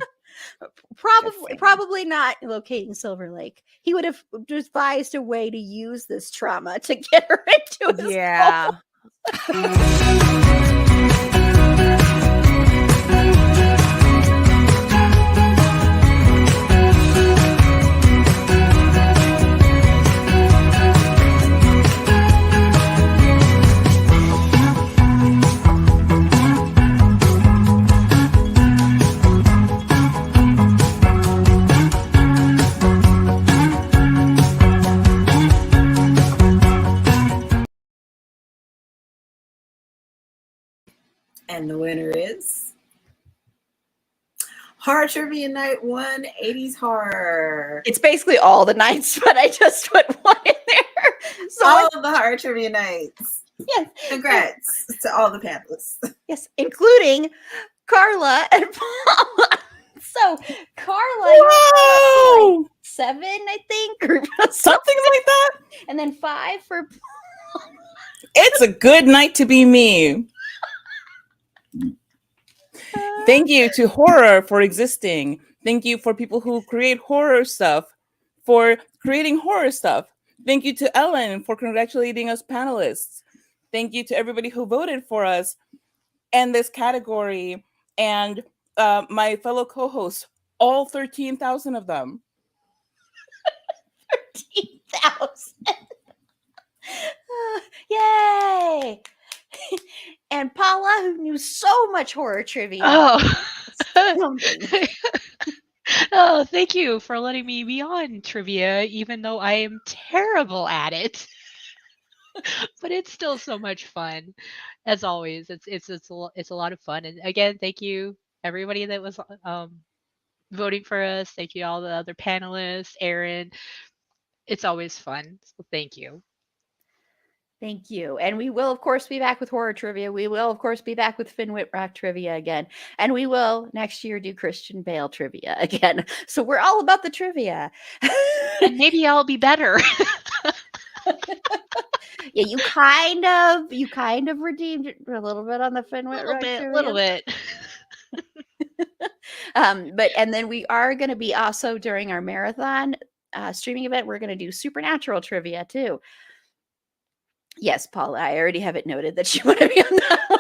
probably not locating Silver Lake. He would have devised a way to use this trauma to get her into his home. And the winner is Horror Trivia Night 1, 80s horror. It's basically all the nights, but I just put one in there. So all of the horror trivia nights. Yes. Congrats to all the panelists. Yes, including Carla and Paula. So Carla, Whoa! 7, I think, or something like that. And then 5 for It's a good night to be me. Thank you to horror for existing. Thank you for people who create horror stuff for creating horror stuff. Thank you to Ellen for congratulating us panelists. Thank you to everybody who voted for us and this category and my fellow co-hosts, all 13,000 of them. 13,000. Yay! And Paula, who knew so much horror trivia. Oh, thank you for letting me be on trivia, even though I am terrible at it. But it's still so much fun, as always. It's a lot of fun. And again, thank you everybody that was voting for us. Thank you all the other panelists, Aaron. It's always fun. So thank you. Thank you. And we will, of course, be back with horror trivia. We will, of course, be back with Finn Whitrock trivia again. And we will next year do Christian Bale trivia again. So we're all about the trivia. And maybe I'll be better. Yeah, you kind of redeemed it a little bit on the Finn Whitrock trivia. A little bit. But and then we are going to be also during our marathon streaming event, we're going to do supernatural trivia too. Yes, Paula, I already have it noted that you want to be on that one.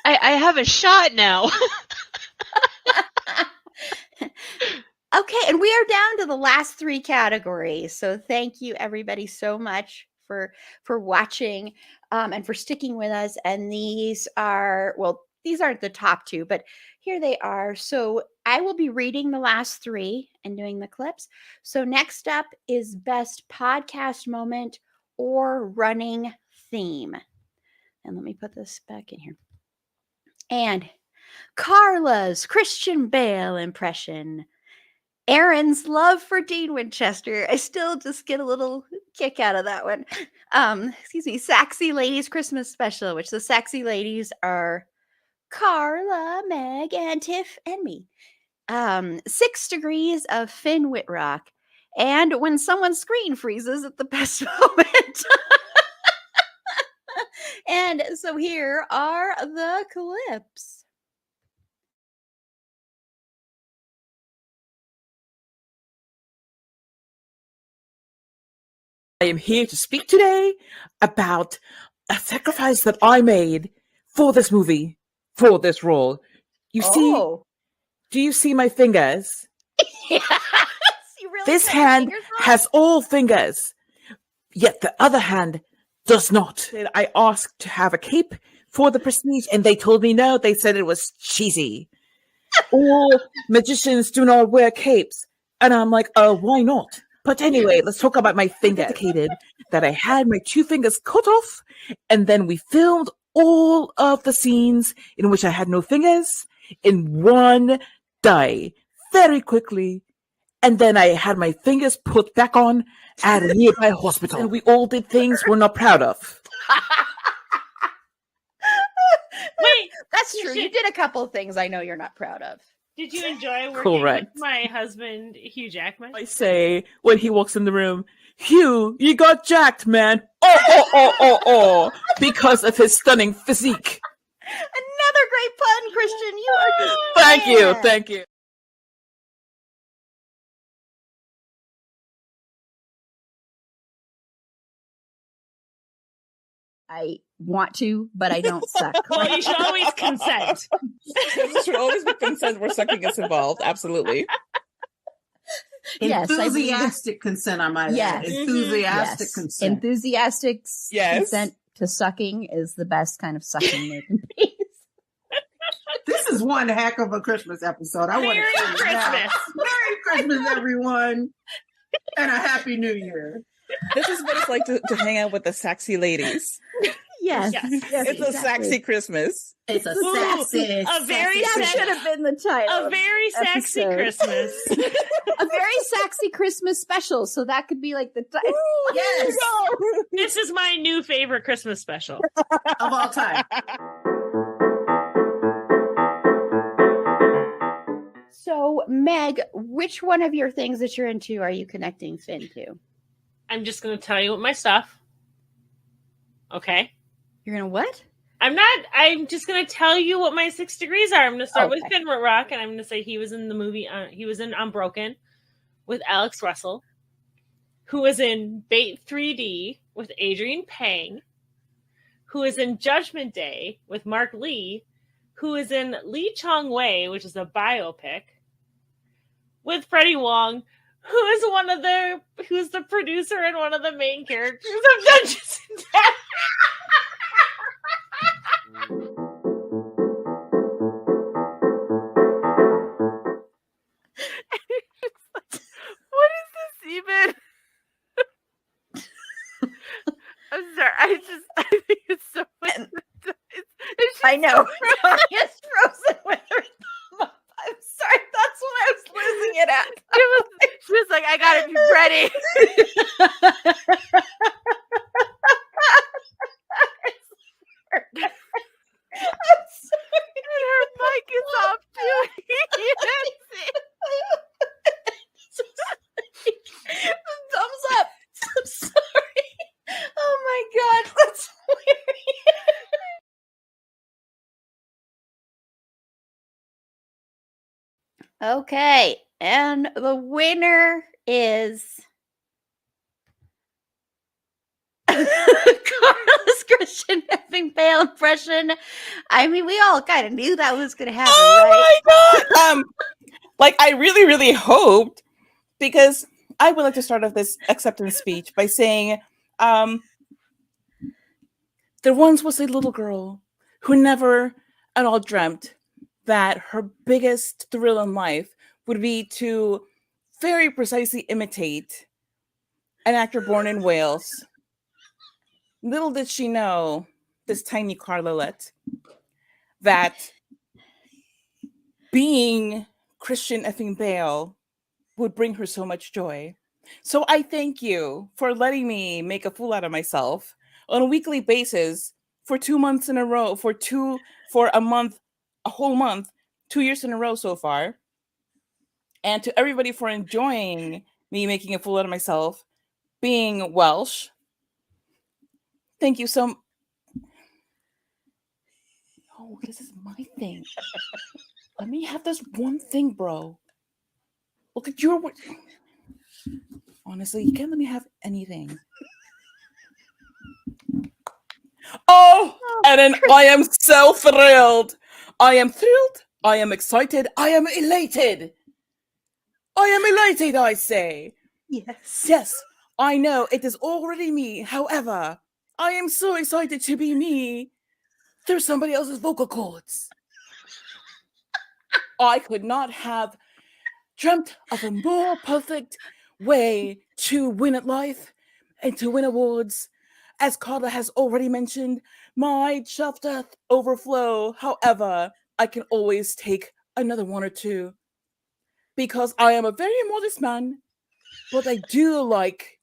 I have a shot now. Okay, and we are down to the last 3 categories. So thank you everybody so much for watching and for sticking with us. And these aren't the top 2, but here they are. So I will be reading the last 3 and doing the clips. So next up is best podcast moment or running theme. And let me put this back in here. And Carla's Christian Bale impression. Aaron's love for Dean Winchester. I still just get a little kick out of that one. Excuse me. Saxy Ladies Christmas Special, which the Saxy Ladies are Carla, Meg, and Tiff, and me. 6 degrees of Finn Whitrock. And when someone's screen freezes at the best moment. And so here are the clips. I am here to speak today about a sacrifice that I made for this movie, for this role. You see, do you see my fingers? Yes, you really this cut your hand fingers off? has all fingers, yet the other hand does not. I asked to have a cape for the prestige, and they told me no. They said it was cheesy. All magicians do not wear capes. And I'm like, why not? But anyway, let's talk about my finger. Indicated that I had my 2 fingers cut off, and then we filmed all of the scenes in which I had no fingers in one day, very quickly. And then I had my fingers put back on at a nearby hospital. And we all did things we're not proud of. Wait, that's true. You did a couple of things I know you're not proud of. Did you enjoy working Correct. with my husband, Hugh Jackman? I say when he walks in the room, Hugh, you got jacked, man. Oh, because of his stunning physique. Another great pun, Christian. You are just Thank you. I want to, but I don't suck. Well, you should always consent. There should always be consent where sucking is involved. Absolutely. Yes, Enthusiastic consent, I might add. Enthusiastic consent. Enthusiastic consent to sucking is the best kind of sucking there can be. This is one heck of a Christmas episode. I want to say it now. Merry Christmas, everyone, and a Happy New Year. This is what it's like to hang out with the sexy ladies. Yes. Yes. Yes, It's a exactly. sexy Christmas. It's a Ooh, sexy, a very That sexy, should have been the title. a of very the sexy episode. Christmas. A very sexy Christmas special. So that could be like the title. Yes, This is my new favorite Christmas special of all time. So, Meg, which one of your things that you're into are you connecting Finn to? I'm just going to tell you what my stuff. Okay. You're gonna what? I'm just going to tell you what my 6 degrees are. I'm going to start with Okay. Finn Rock, and I'm going to say he was in the movie, he was in Unbroken with Alex Russell, who was in Bait 3D with Adrian Pang, who is in Judgment Day with Mark Lee, who is in Lee Chong Wei, which is a biopic, with Freddie Wong, who's the producer and one of the main characters of Dungeons and Dragons. What is this even? I'm sorry. I think it's so funny. I know. It's frozen with her thumb up. I'm sorry. That's when I was losing it at. She was like, I gotta be ready. I'm sorry. And her mic is off too. Thumbs up. I'm sorry. Oh my god, that's hilarious. Okay, and the winner is Carlos Christian having Bale impression. I mean, we all kind of knew that was going to happen, right? My God! Like I really, really hoped, because I would like to start off this acceptance speech by saying, there once was a little girl who never at all dreamt that her biggest thrill in life would be to very precisely imitate an actor born in Wales. Little did she know, this tiny Carlolette, that being Christian effing Bale would bring her so much joy. So I thank you for letting me make a fool out of myself on a weekly basis for 2 months in a row, for a month, a whole month, 2 years in a row so far. And to everybody for enjoying me making a fool out of myself, being Welsh. Thank you so much. Oh, this is my thing. Let me have this one thing, bro. Look at your... Honestly, you can't let me have anything. Oh, and then I am so thrilled. I am thrilled. I am excited. I am elated. I am elated, I say. Yes. Yes, I know it is already me. However, I am so excited to be me through somebody else's vocal cords. I could not have dreamt of a more perfect way to win at life and to win awards. As Carla has already mentioned, my shelf death overflow. However, I can always take another one or two because I am a very modest man, but I do like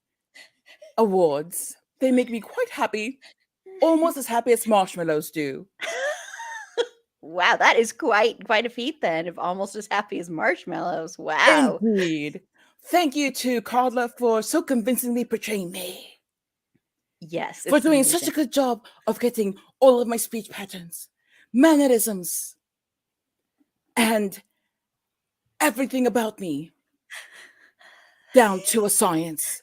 awards. They make me quite happy, almost as happy as marshmallows do. Wow, that is quite a feat then, of almost as happy as marshmallows. Wow. Indeed. Thank you to Carla for so convincingly portraying me. Yes. For it's doing amazing. such a good job of getting all of my speech patterns, mannerisms, and everything about me down to a science.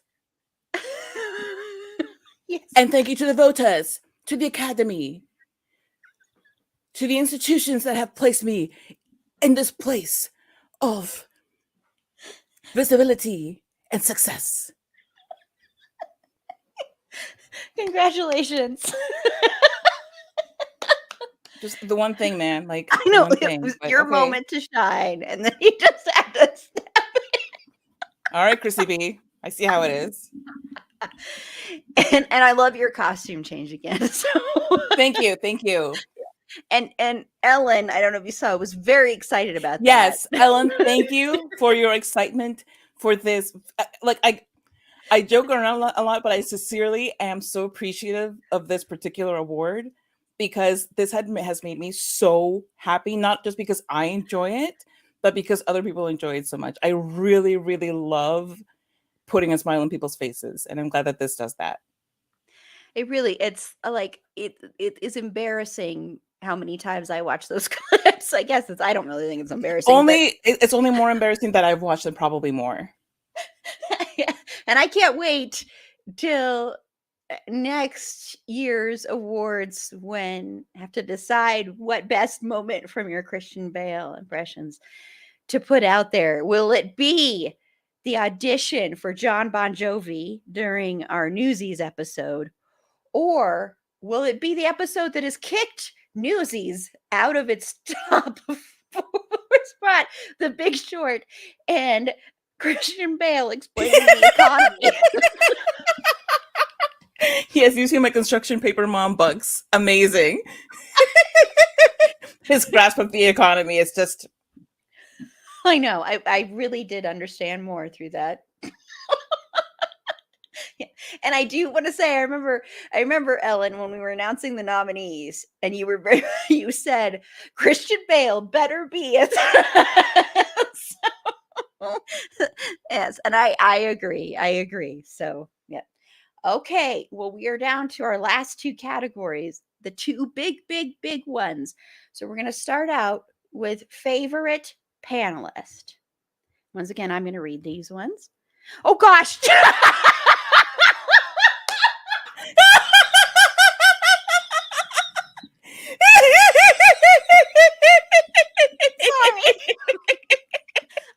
Yes. And thank you to the voters, to the Academy, to the institutions that have placed me in this place of visibility and success. Congratulations. Just the one thing, man. Like, I know one it thing, was but your okay. moment to shine, and then you just had to step in. All right, Chrissy B. I see how it is. And I love your costume change again. So Thank you. And Ellen, I don't know if you saw, was very excited about Yes, that. Ellen, thank you for your excitement for this. Like I joke around a lot, but I sincerely am so appreciative of this particular award because this has made me so happy, not just because I enjoy it, but because other people enjoy it so much. I really, really love putting a smile on people's faces, and I'm glad that this does that. It's like it is embarrassing how many times I watch those clips. I guess I don't really think it's embarrassing. It's only more embarrassing that I've watched them probably more. And I can't wait till next year's awards when I have to decide what best moment from your Christian Bale impressions to put out there. Will it be the audition for John Bon Jovi during our Newsies episode? Or will it be the episode that has kicked Newsies out of its top spot, The Big Short, and Christian Bale explaining the economy? Yes, using my construction paper mom bugs. Amazing. His grasp of the economy is just... I know. I really did understand more through that. Yeah. And I do want to say, I remember Ellen, when we were announcing the nominees, and you said Christian Bale better be it. Yes, and I agree. So yeah. Okay, well, we are down to our last two categories, the two big ones. So we're going to start out with favorite panelist. Once again, I'm going to read these ones. Oh gosh. Sorry.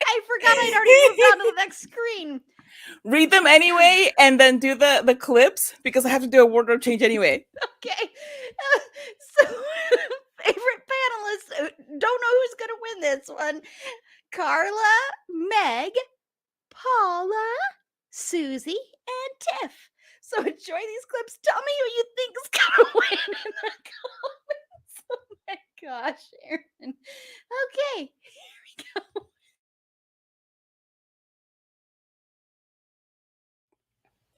I forgot I'd already moved on to the next screen. Read them anyway, and then do the clips, because I have to do a wardrobe change anyway. Okay. So, favorite panelists. Don't know who's going to win this one. Carla, Meg, Paula, Susie, and Tiff. So enjoy these clips. Tell me who you think is going to win in the comments. Oh my gosh, Aaron. Okay, here we go.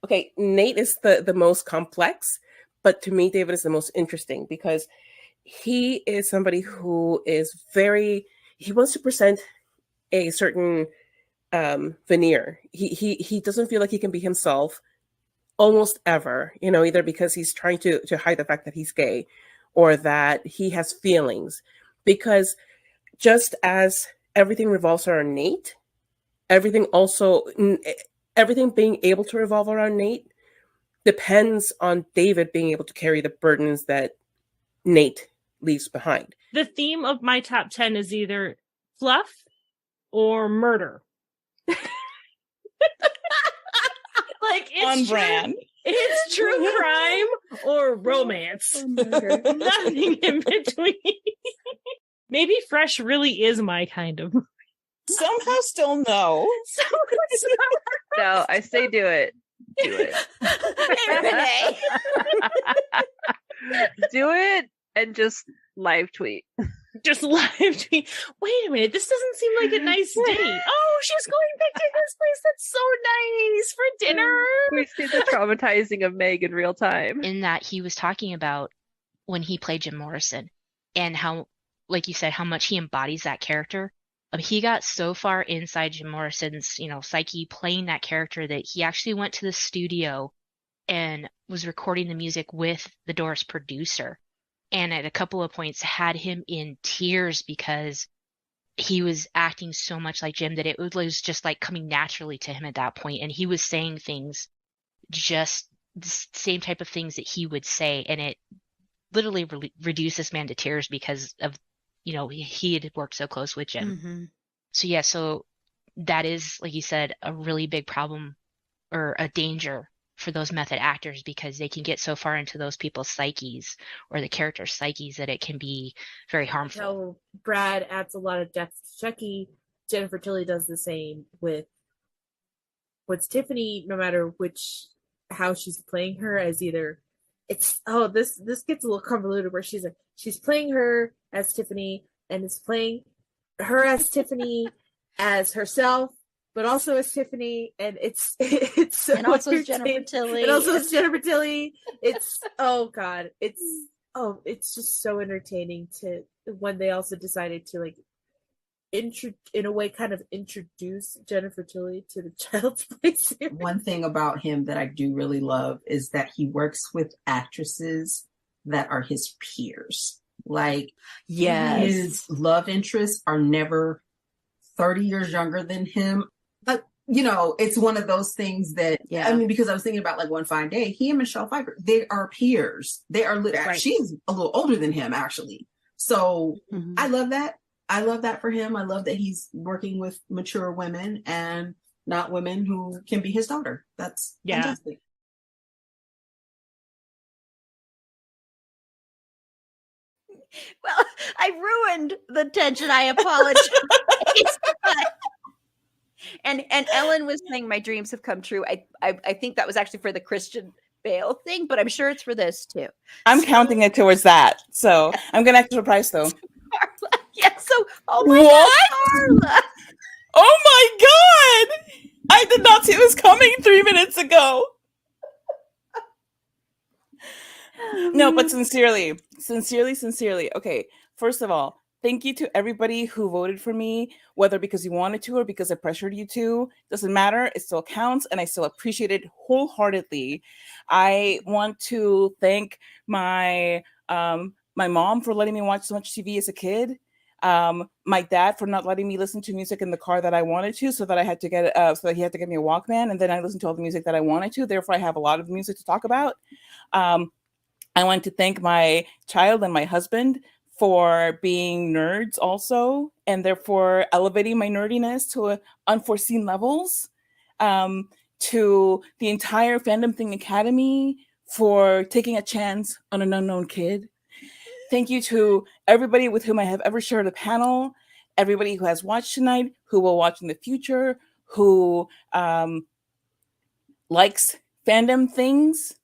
Okay, Nate is the most complex, but to me, David is the most interesting because he is somebody who is he wants to present a certain veneer. He doesn't feel like he can be himself almost ever, either because he's trying to hide the fact that he's gay or that he has feelings. Because just as everything revolves around Nate, everything being able to revolve around Nate depends on David being able to carry the burdens that Nate leaves behind. The theme of my top 10 is either fluff or murder. Like, it's on brand. It's true crime or romance. Nothing in between. Maybe Fresh really is my kind of. Somehow still no. No, I say do it. Do it. Hey, Renee. Do it and just live tweet. Just live tweet. Wait a minute, this doesn't seem like a nice date. Oh, she's going back to this place. That's so nice for dinner. We see the traumatizing of Meg in real time. In that he was talking about when he played Jim Morrison and how, like you said, how much he embodies that character. He got so far inside Jim Morrison's, psyche playing that character that he actually went to the studio and was recording the music with the Doors producer. And at a couple of points had him in tears because he was acting so much like Jim that it was just like coming naturally to him at that point. And he was saying things, just the same type of things that he would say. And it literally reduced this man to tears because of, he had worked so close with Jim. Mm-hmm. So yeah, so that is, like you said, a really big problem or a danger for those method actors because they can get so far into those people's psyches or the character's psyches that it can be very harmful. How Brad adds a lot of depth to Chucky, Jennifer Tilly does the same with Tiffany, no matter which how she's playing her as either this gets a little convoluted where she's playing her as Tiffany and is playing her as Tiffany as herself, but also as Tiffany, and it's so And also as Jennifer entertaining. Tilly. And also as Jennifer Tilly. It's oh god, it's just so entertaining to when they also decided to like in a way kind of introduce Jennifer Tilly to the Child's Play series. One thing about him that I do really love is that he works with actresses that are his peers. Like, his love interests are never 30 years younger than him. But, it's one of those things that, I mean, because I was thinking about like One Fine Day, he and Michelle Pfeiffer, they are peers. They are, she's a little older than him, actually. So I love that. I love that for him. I love that he's working with mature women and not women who can be his daughter. That's fantastic. Well, I ruined the tension. I apologize. and Ellen was saying my dreams have come true. I think that was actually for the Christian Bale thing, but I'm sure it's for this too. I'm counting it towards that. So I'm gonna act surprised though. Oh my God, Carla. Oh my God! I did not see it was coming 3 minutes ago. No, but sincerely. Okay, first of all, thank you to everybody who voted for me, whether because you wanted to or because I pressured you to. Doesn't matter. It still counts, and I still appreciate it wholeheartedly. I want to thank my my mom for letting me watch so much TV as a kid. My dad for not letting me listen to music in the car that I wanted to, so that I had to get so that he had to get me a Walkman, and then I listened to all the music that I wanted to. Therefore, I have a lot of music to talk about. I want to thank my child and my husband for being nerds also, and therefore elevating my nerdiness to unforeseen levels. To the entire Fandom Thing Academy for taking a chance on an unknown kid. Thank you to everybody with whom I have ever shared a panel, everybody who has watched tonight, who will watch in the future, who likes fandom things,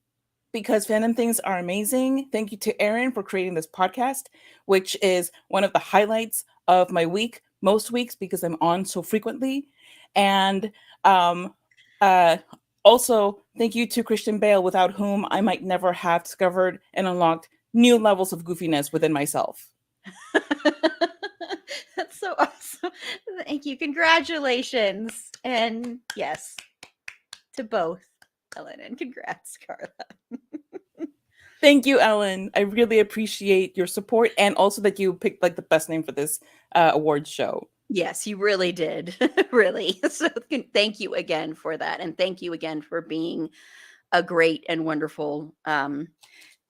because fandom things are amazing. Thank you to Erin for creating this podcast, which is one of the highlights of my week, most weeks, because I'm on so frequently. And also, thank you to Christian Bale, without whom I might never have discovered and unlocked new levels of goofiness within myself. That's so awesome. Thank you. Congratulations. And yes, to both Ellen, and congrats, Carla. Thank you, Ellen. I really appreciate your support, and also that you picked like the best name for this awards show. Yes, you really did. Really. So thank you again for that. And thank you again for being a great and wonderful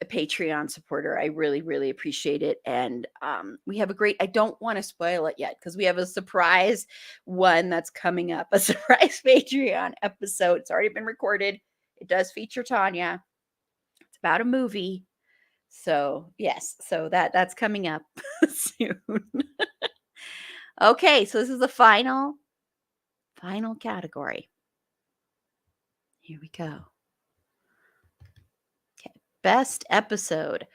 Patreon supporter. I really, really appreciate it. And we have a great, I don't want to spoil it yet because we have a surprise one that's coming up, a surprise Patreon episode. It's already been recorded. It does feature Tanya. It's about a movie. So yes, so that's coming up soon. Okay, so this is the final category. Here we go. Okay, best episode.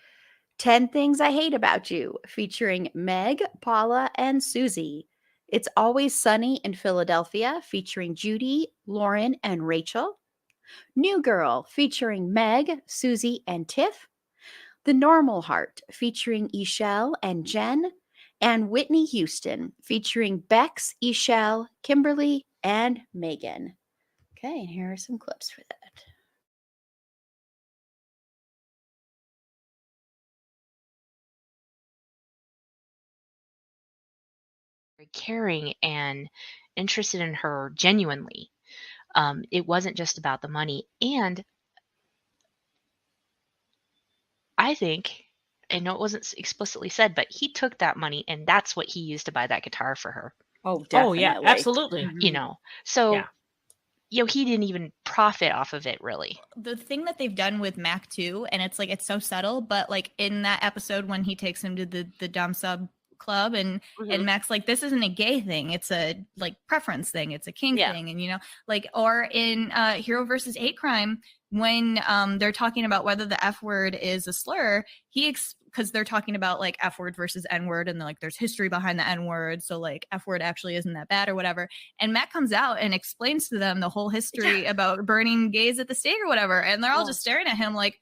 10 Things I Hate About You, featuring Meg, Paula, and Susie. It's Always Sunny in Philadelphia, featuring Judy, Lauren, and Rachel. New Girl, featuring Meg, Susie, and Tiff. The Normal Heart, featuring Ishelle and Jen. And Whitney Houston, featuring Bex, Ishelle, Kimberly, and Megan. Okay, and here are some clips for that. Very caring and interested in her genuinely. It wasn't just about the money. And I think, I know it wasn't explicitly said, but he took that money and that's what he used to buy that guitar for her. Oh, Oh yeah, absolutely. You know, so, Yeah. you know, he didn't even profit off of it really. The thing that they've done with Mac too, and it's like it's so subtle, but like in that episode when he takes him to the dom sub club and Mac's like, this isn't a gay thing, it's a like preference thing, it's a kink thing, and you know, like, or in Hero versus Hate Crime, when they're talking about whether the F word is a slur, because they're talking about like F word versus N word, and like there's history behind the N word, so like F word actually isn't that bad or whatever. And Matt comes out and explains to them the whole history about burning gays at the stake or whatever, and they're all just staring at him like,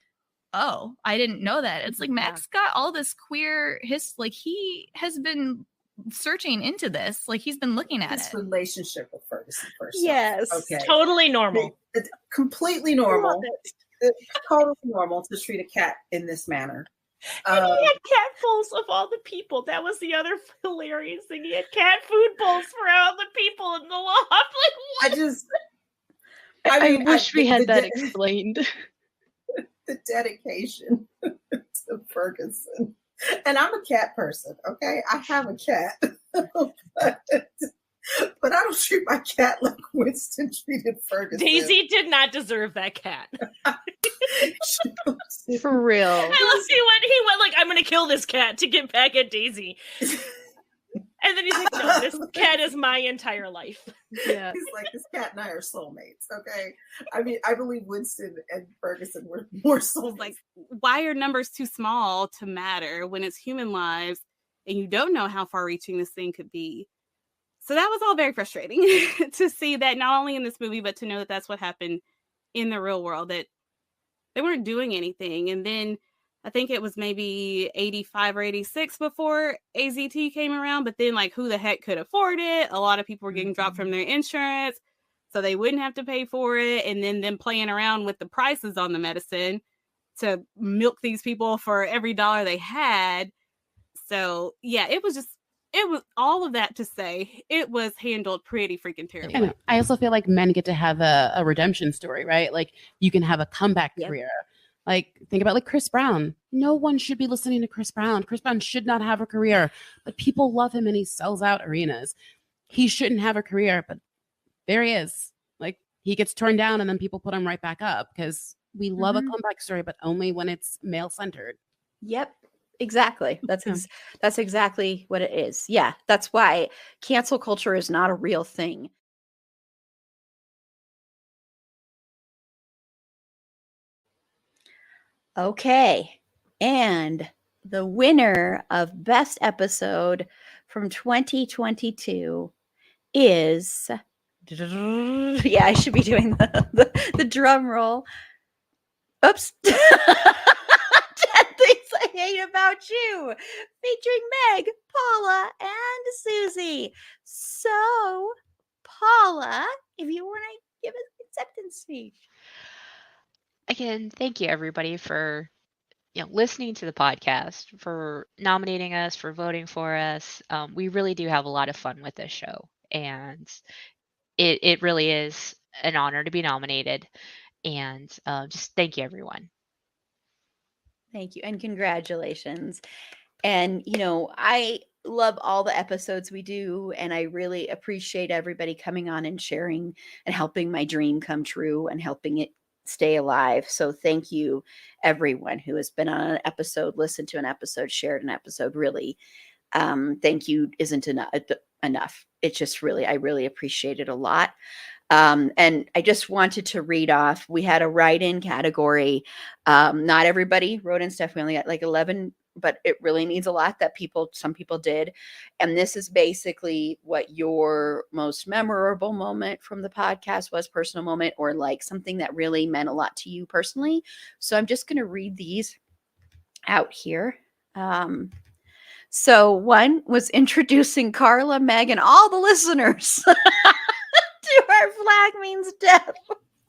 oh, I didn't know that. It's like Matt's got all this queer like he has been searching into this, like he's been looking at His it. relationship with Ferguson first. Yes. Okay. Totally normal. It's completely normal. It's totally normal to treat a cat in this manner. And he had cat bowls of all the people. That was the other hilarious thing. He had cat food bowls for all the people in the loft. Like, what? I wish we had that explained. The dedication to Ferguson. And I'm a cat person, okay? I have a cat. But I don't treat my cat like Winston treated Ferguson. Daisy did not deserve that cat. For real. I love he went like, I'm gonna kill this cat to get back at Daisy. And then he's like, no, this cat is my entire life. Yeah. He's like, this cat and I are soulmates, okay? I mean, I believe Winston and Ferguson were more soulmates. Like, why are numbers too small to matter when it's human lives and you don't know how far reaching this thing could be? So that was all very frustrating to see that not only in this movie, but to know that that's what happened in the real world, that they weren't doing anything. And then I think it was maybe 85 or 86 before AZT came around, but then like who the heck could afford it? A lot of people were getting dropped from their insurance, so they wouldn't have to pay for it. And then them playing around with the prices on the medicine to milk these people for every dollar they had. So yeah, it was all of that to say it was handled pretty freaking terribly. And I also feel like men get to have a redemption story, right? Like you can have a comeback career. Like think about like Chris Brown. No one should be listening to Chris Brown. Chris Brown should not have a career, but people love him and he sells out arenas. He shouldn't have a career, but there he is. Like he gets torn down and then people put him right back up because we love a comeback story, but only when it's male centered. Yep. Exactly. That's exactly what it is. Yeah. That's why cancel culture is not a real thing. Okay. And the winner of Best Episode from 2022 is, yeah, I should be doing the drum roll. Oops. 10 Things I Hate About You, featuring Meg, Paula, and Susie. So, Paula, if you want to give us an acceptance speech. Again, thank you everybody for listening to the podcast, for nominating us, for voting for us. We really do have a lot of fun with this show, and it really is an honor to be nominated. And just thank you, everyone. Thank you, and congratulations. And I love all the episodes we do, and I really appreciate everybody coming on and sharing and helping my dream come true and helping it stay alive. So thank you everyone who has been on an episode, listened to an episode, shared an episode. Really, thank you isn't enough. It's just really, I really appreciate it a lot. And I just wanted to read off, we had a write-in category. Not everybody wrote in stuff. We only got like 11, but it really means a lot that some people did. And this is basically what your most memorable moment from the podcast was, personal moment, or like something that really meant a lot to you personally. So I'm just going to read these out here. So one was introducing Carla, Meg, and all the listeners to Our Flag Means Death.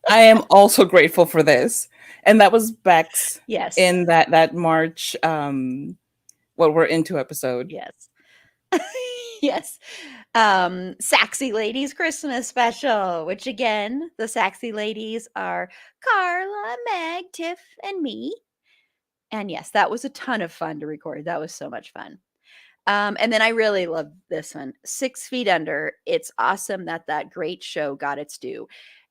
I am also grateful for this. And that was Bex. Yes. In that March, what we're into episode. Yes. Yes. Saxy Ladies Christmas special, which again, the Saxy Ladies are Carla, Meg, Tiff, and me. And yes, that was a ton of fun to record. That was so much fun. And then I really love this one, 6 Feet Under. It's awesome that great show got its due.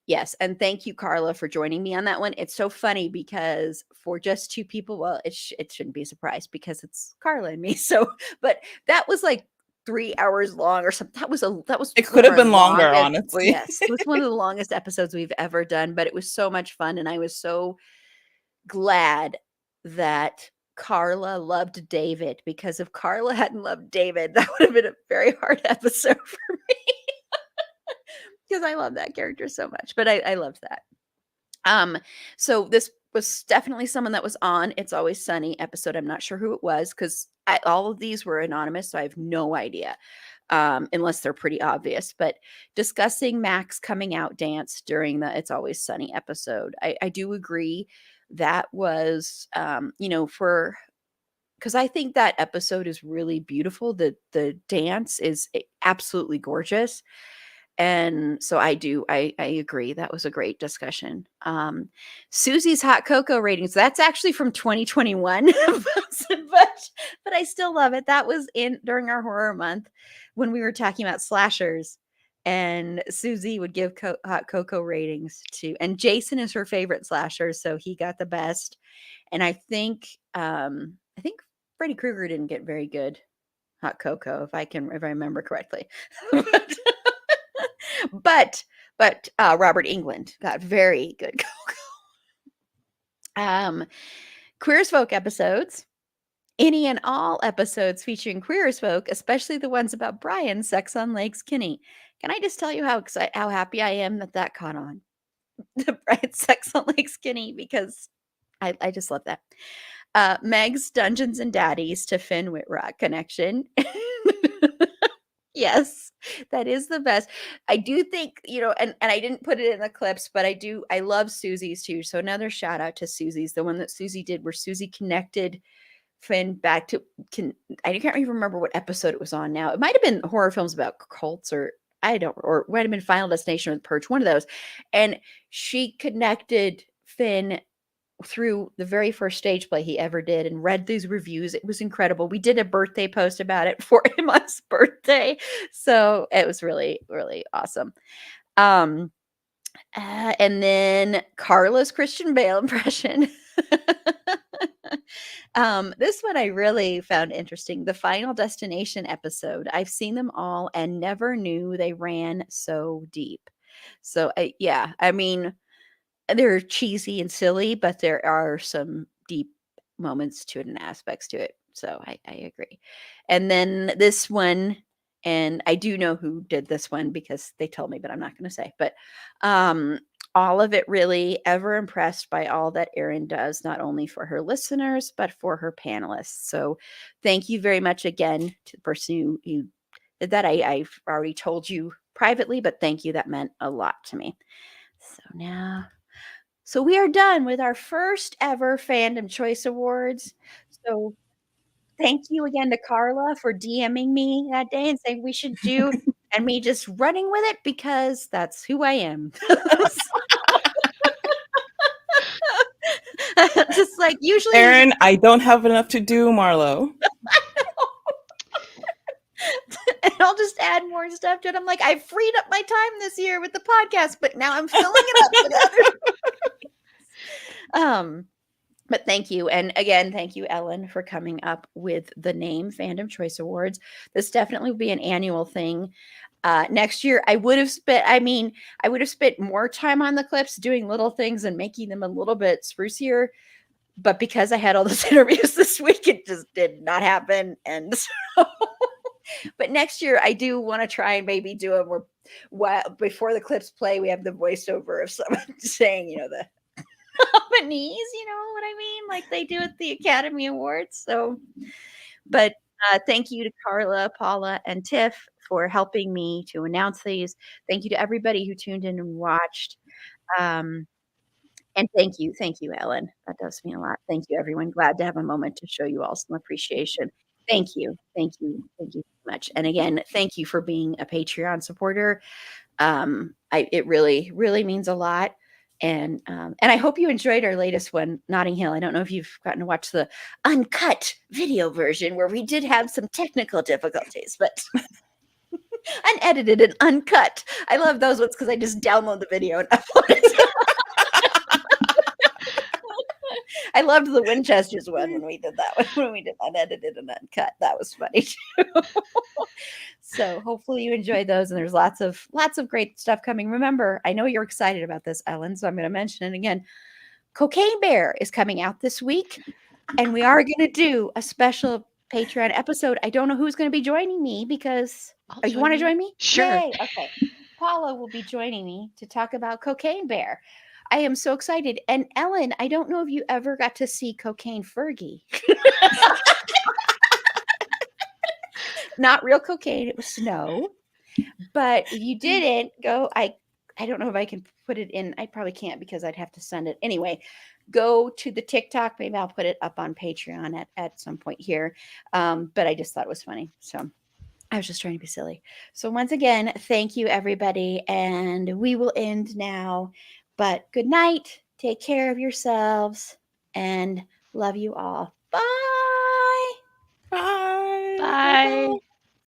Yes. And thank you, Carla, for joining me on that one. It's so funny because for just 2 people, well, it shouldn't be a surprise because it's Carla and me. So, but that was like 3 hours long or something. That was It one could of have our been longer, longest. honestly. Yes, it was one of the longest episodes we've ever done, but it was so much fun, and I was so glad that Carla loved David, because if Carla hadn't loved David, that would have been a very hard episode for me because I love that character so much. But I loved that. So this was definitely someone that was on It's Always Sunny episode. I'm not sure who it was because all of these were anonymous, so I have no idea, unless they're pretty obvious. But discussing Mac's coming out dance during the It's Always Sunny episode, I do agree that was, because I think that episode is really beautiful. The dance is absolutely gorgeous. And so I agree. That was a great discussion. Susie's hot cocoa ratings. That's actually from 2021, but I still love it. That was during our horror month when we were talking about slashers, and Susie would give hot cocoa ratings to, and Jason is her favorite slasher, so he got the best. And I think Freddy Krueger didn't get very good hot cocoa, if I remember correctly. But Robert England got very good cocoa. Queer as Folk episodes. Any and all episodes featuring queer as folk, especially the ones about Brian's sex on Lake Skinny. Can I just tell you how happy I am that caught on? The Brian's sex on Lake Skinny, because I just love that. Meg's Dungeons and Daddies to Finn Whitrock connection. Yes, that is the best. I do think, and I didn't put it in the clips, but I love Susie's too. So another shout out to Susie's, the one that Susie did where Susie connected Finn back to, I can't even remember what episode it was on now. It might have been horror films about cults, or it might have been Final Destination or The Purge, one of those. And she connected Finn through the very first stage play he ever did and read these reviews. It was incredible. We did a birthday post about it for him on his birthday. So it was really, really awesome. And then Carla's Christian Bale impression. This one I really found interesting. The Final Destination episode. I've seen them all and never knew they ran so deep. So I mean, they're cheesy and silly, but there are some deep moments to it and aspects to it. So I agree. And then this one, and I do know who did this one because they told me, but I'm not going to say. But all of it really, ever impressed by all that Erin does, not only for her listeners, but for her panelists. So thank you very much again to the person who did that. I've already told you privately, but thank you. That meant a lot to me. So we are done with our first ever Fandom Choice Awards. So thank you again to Carla for DMing me that day and saying we should do, and me just running with it because that's who I am. Just like usually, Erin, I don't have enough to do, Marlo. And I'll just add more stuff to it. I'm like, I freed up my time this year with the podcast, but now I'm filling it up with other. But thank you. And again, thank you, Ellen, for coming up with the name Fandom Choice Awards. This definitely will be an annual thing. Next year, I would have spent more time on the clips doing little things and making them a little bit sprucier. But because I had all those interviews this week, it just did not happen. And so, but next year, I do want to try and maybe do a more, before the clips play, we have the voiceover of someone saying, the nominees, you know what I mean? Like they do at the Academy Awards. So, but thank you to Carla, Paula, and Tiff for helping me to announce these. Thank you to everybody who tuned in and watched. And thank you, Ellen. That does mean a lot. Thank you, everyone. Glad to have a moment to show you all some appreciation. Thank you so much. And again, thank you for being a Patreon supporter. It really, really means a lot. And I hope you enjoyed our latest one, Notting Hill. I don't know if you've gotten to watch the uncut video version where we did have some technical difficulties, but unedited and uncut. I love those ones because I just download the video and upload it. I loved the Winchester's one when we did that. When we did that edited and uncut, that was funny too. So hopefully you enjoyed those, and there's lots of great stuff coming. Remember, I know you're excited about this, Ellen, so I'm going to mention it again. Cocaine Bear is coming out this week, and we are going to do a special Patreon episode. I don't know who's going to be joining me because you want to join me? Sure. Yay. Okay. Paula will be joining me to talk about Cocaine Bear. I am so excited. And Ellen, I don't know if you ever got to see Cocaine Fergie. Not real cocaine, it was snow. But if you didn't go, I don't know if I can put it in. I probably can't because I'd have to send it. Anyway, go to the TikTok. Maybe I'll put it up on Patreon at some point here. But I just thought it was funny. So I was just trying to be silly. So once again, thank you, everybody. And we will end now. But good night. Take care of yourselves. And love you all. Bye. Bye. Bye.